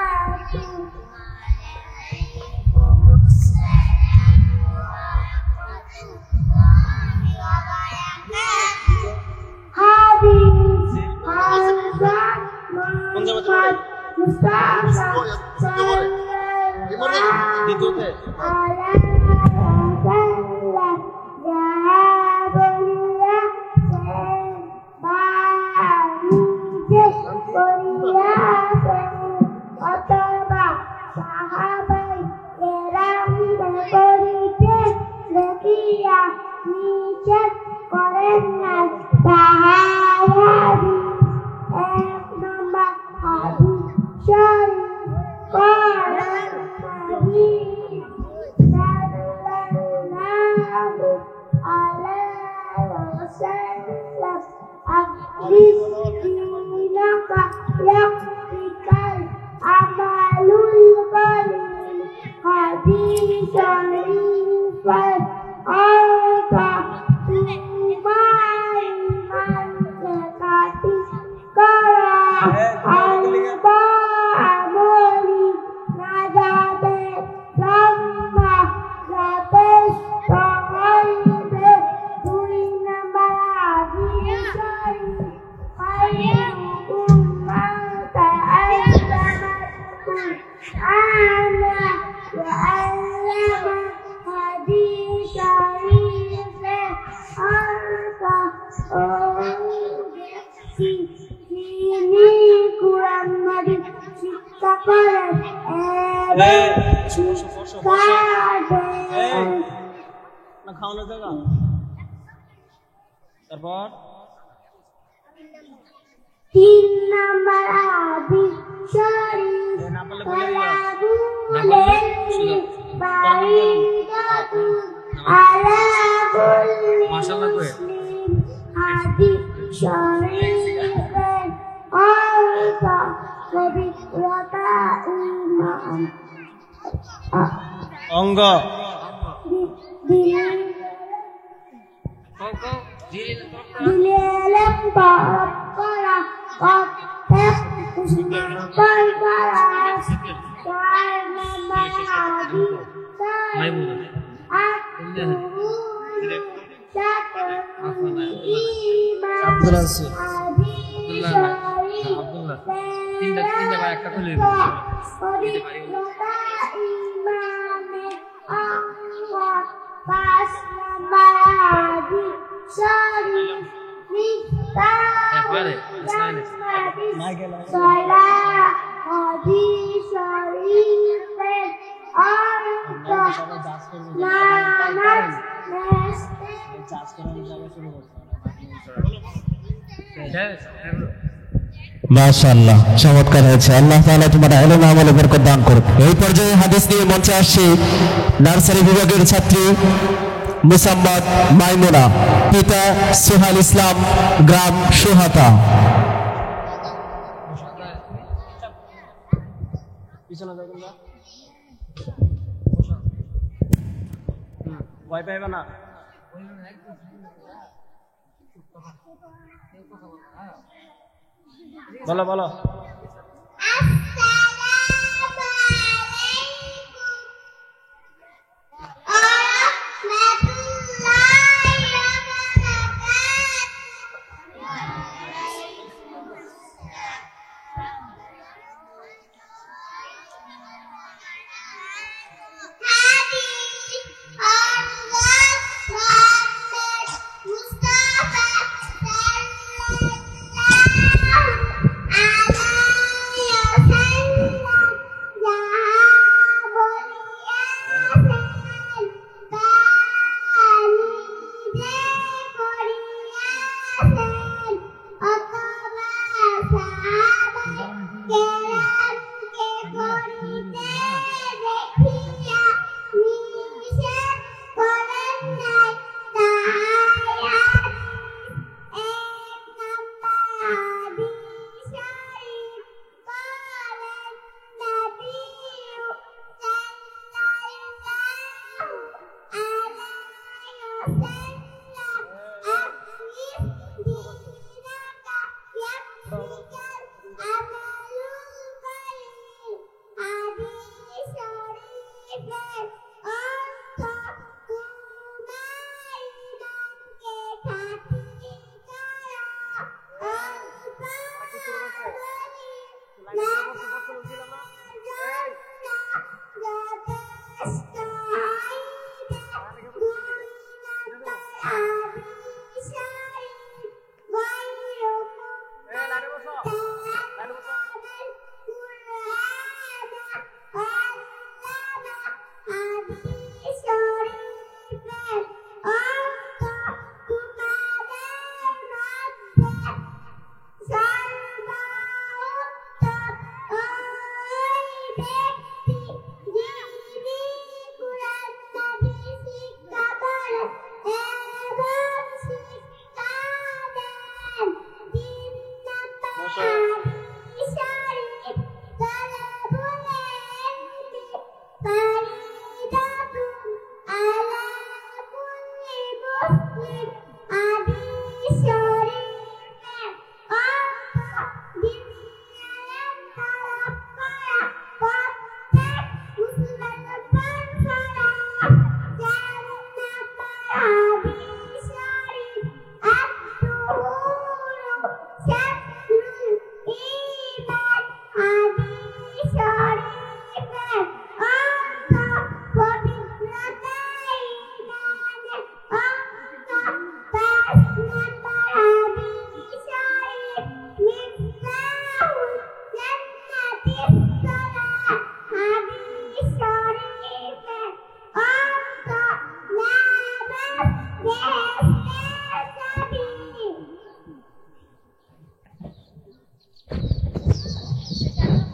দ্বিতীয়তে অথবা সাহাবাই কেরাম করিতে দেখিয়া নিষেধ করেন না তাহার এক নম্বর হাদিস শরীফ কোরআন হাদিস সাল্লাল্লাহু আলাইহি ওয়াসাল্লাম আখরিস দিনাকা ইয়াকফিকাল আমালুল কলিল হাদিস শরীফ আল্লাহ খাওয়ানো জায়গা তারপর 3 নম্বর হাদিস শরীফ না বললে বলে দিও না বললে মাশাআল্লাহ কই হাদিস শরীফ আল্লাহ পবিত্রতা ঈমান অঙ্গ দিলেন তরফ করা প্রত্যেক মুসলমান করা 4 নম্বর হাদিস ঈমান তিনটা ভাই একটা খুলে পবিত্রতা ইমানের অঙ্গ 5 নাম্বার হাদিস শরীফ একবারে সালাহ হাদিস শরীফের অর্থ নামাজ মাশাআল্লাহ, চমৎকার হয়েছে। আল্লাহ তাআলা তোমার ইলম আমলে বরকত দান করুন। এই পর্যায়ে হাদিস নিয়ে মঞ্চে আসছে নার্সারি বিভাগের ছাত্রী মুসাম্মদ মাইমুনা, পিতা সোহাইল ইসলাম, গ্রাম সোহাতা। পিছনে যাবেন না, ভয় পাইবে না। বলো বলো।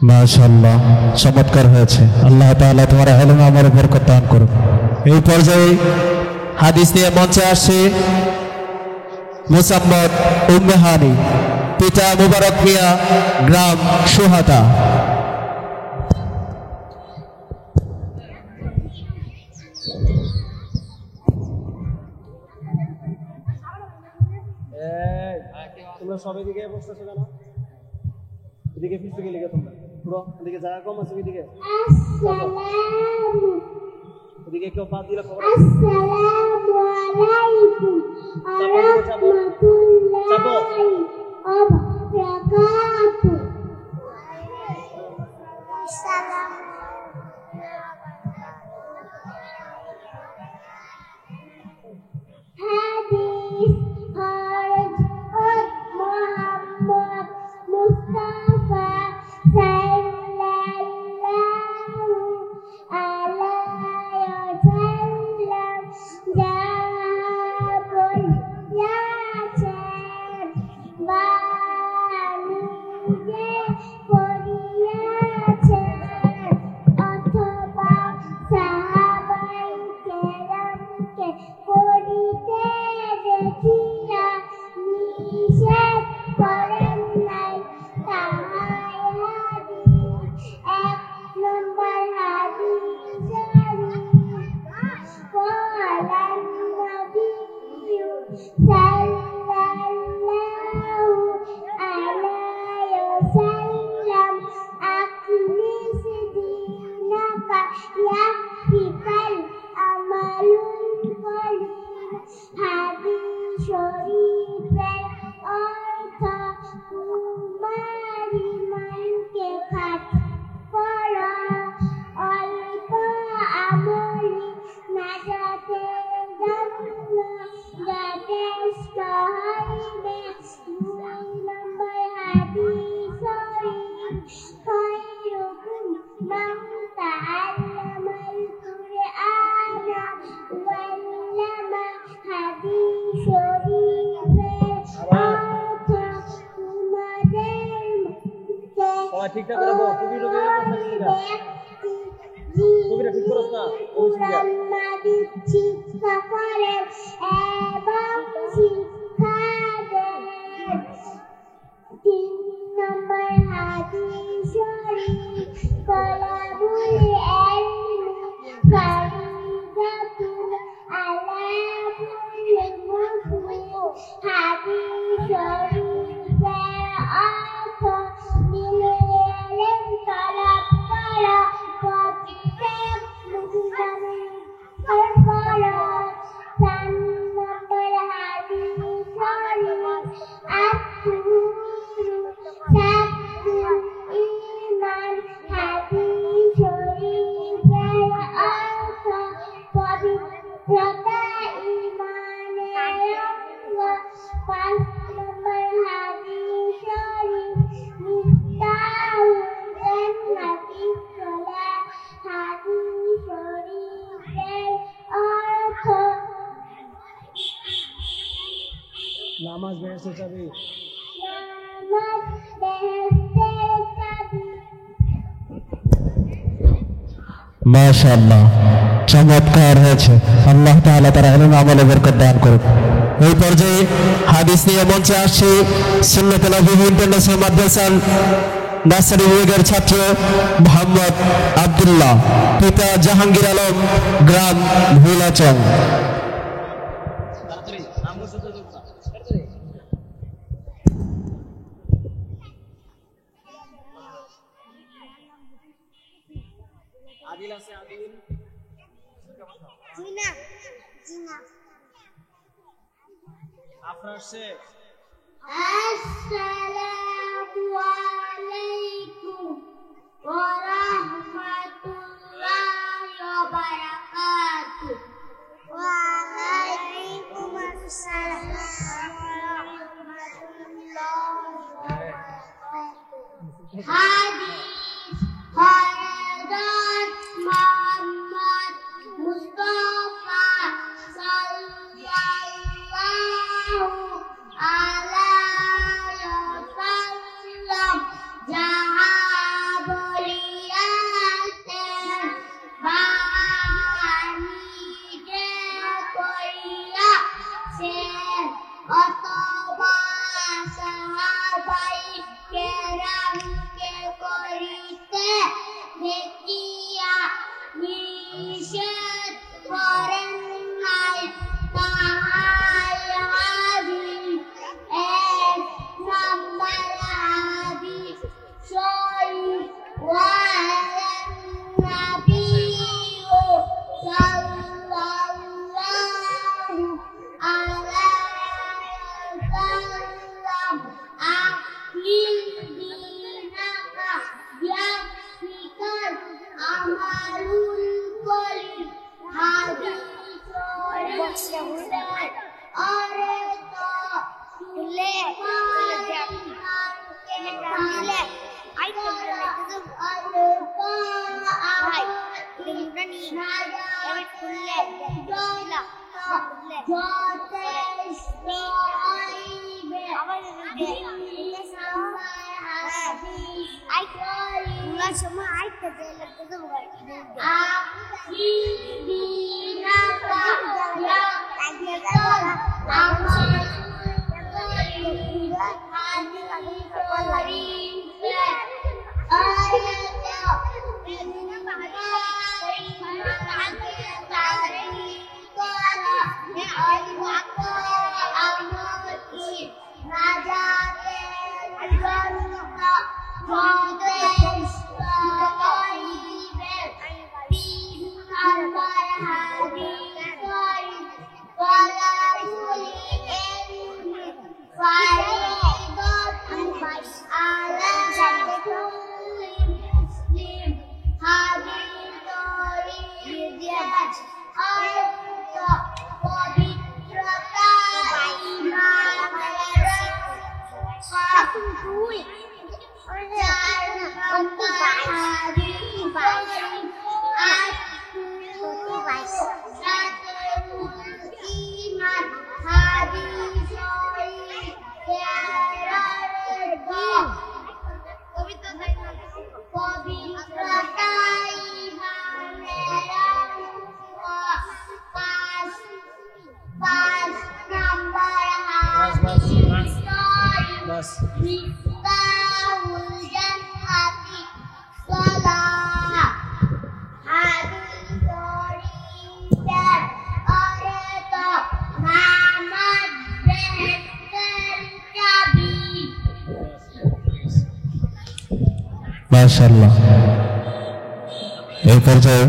মাশাআল্লাহ, চমৎকার হয়েছে। আল্লাহ তাআলা তোমার ইলম আমলে বরকত দান করুন। এই পর্যায়ে হাদিস নিয়ে মঞ্চে আসছে মুসাম্মদ উম্মে হানি, পিতা মুবারক মিয়া, গ্রাম সোহাতা। তোমরা সবাই দিকে বসতেছো কেন? এদিকে ফিরতে গেলে তোমরা পুরো এদিকে জায়গা কম আছে। এদিকে এদিকে কেউ বাদ দিলে খবর। আসসালামু আলাইকুম ওয়া রাহমাতুল্লাহি ওয়া বারাকাতুহু। করেন নাই তাহাই হাদিস এক নম্বর হাদিস قال النبي صلى الله عليه وسلم أخلص دينك يكفيك الأمل القليل হাদিস শরীফের অর্থ তোমার ইমানকে খাঁটি করো অল্প আমলি নাজাতের জন্য যথেষ্ট হইবে দুই নম্বর হাদিস শরীফ খৈরুকুম মান তাআল্লামাল কুরআন ওয়াল্লামা হাদিস শরীফের অর্থ তোমাদের মধ্যে সবাই ঠিকঠাক করে বল টুপি টুপি টুপিটা ঠিক করছ না শিক্ষা করেন এবং শিক্ষা দেন তিন নম্বর হাদিস শরীফ তলাবুল ইলমি ফারিদাতুন আলা কুল্লি মুসলিম হাদিস শরীফের অর্থ দিলের তলব করা প্রত্যেক মুসলমানের করো চার নম্বর হাদিস শরীফ ঈমান হাদিস শরীফের অর্থ পবিত্রতা ঈমানের অঙ্গ পাঁচ নম্বর হাদিস শরীফ মিফতাহুল জান্নাতি সালাত হাদিস শরীফের অর্থ নামাজ বেহেশতের চাবি নামাজ বেহেশতের চাবি মাশাআল্লাহ চমৎকার হয়েছে আল্লাহ তাআলা তার ইলম আমলে বরকত দান করুন এই পর্যায়ে হাদিস নিয়ে মঞ্চে আসছে সুন্নাতুল নবী ইন্টারন্যাশনাল মাদ্রাসার নার্সারি বিভাগের ছাত্র মোহাম্মদ আব্দুল্লাহ পিতা জাহাঙ্গীর আলম গ্রাম ভুলাচং তাড়াতাড়ি নাম শুনতে দাও তাড়াতাড়ি আদিল আছে আদিল জিনা জিনা আফরার শেখ আসসালামু আলাইকুম ওয়া রাহমাতুল্লাহি ওয়া বারাকাতুহু ওয়া আলাইকুম আসসালাম ওয়া রাহমাতুল্লাহি ওয়া বারাকাতুহু হাদিস হযরত মুহাম্মদ মুস্তাফা সাল্লাল্লাহু আলাইহি ওয়াসাল্লাম যাহা বলিয়াছেন বাণীকে করিয়াছেন অথবা সাহাবায়ে কেরামকে করিতে দেখিয়া নিষেধ করেন নাই তাহাই হাদিস এক নম্বর হাদিস শরীফ ওয়ালান নাবিয়্যু সাল্লাল্লাহু আলাইহি ওয়াসাল্লাম আকিল দীনাকা ইয়াকফিকাল আমালুল কলিম হাদিস শরীফের অর্থ তুলে সময় আইতে আমার বাস মিফতাহুল জান্নাতি সালাহ হাদিস শরীফের অর্থ নামাজ বেহেশতের চাবি। মাশাআল্লাহ। এই পর্যায়ে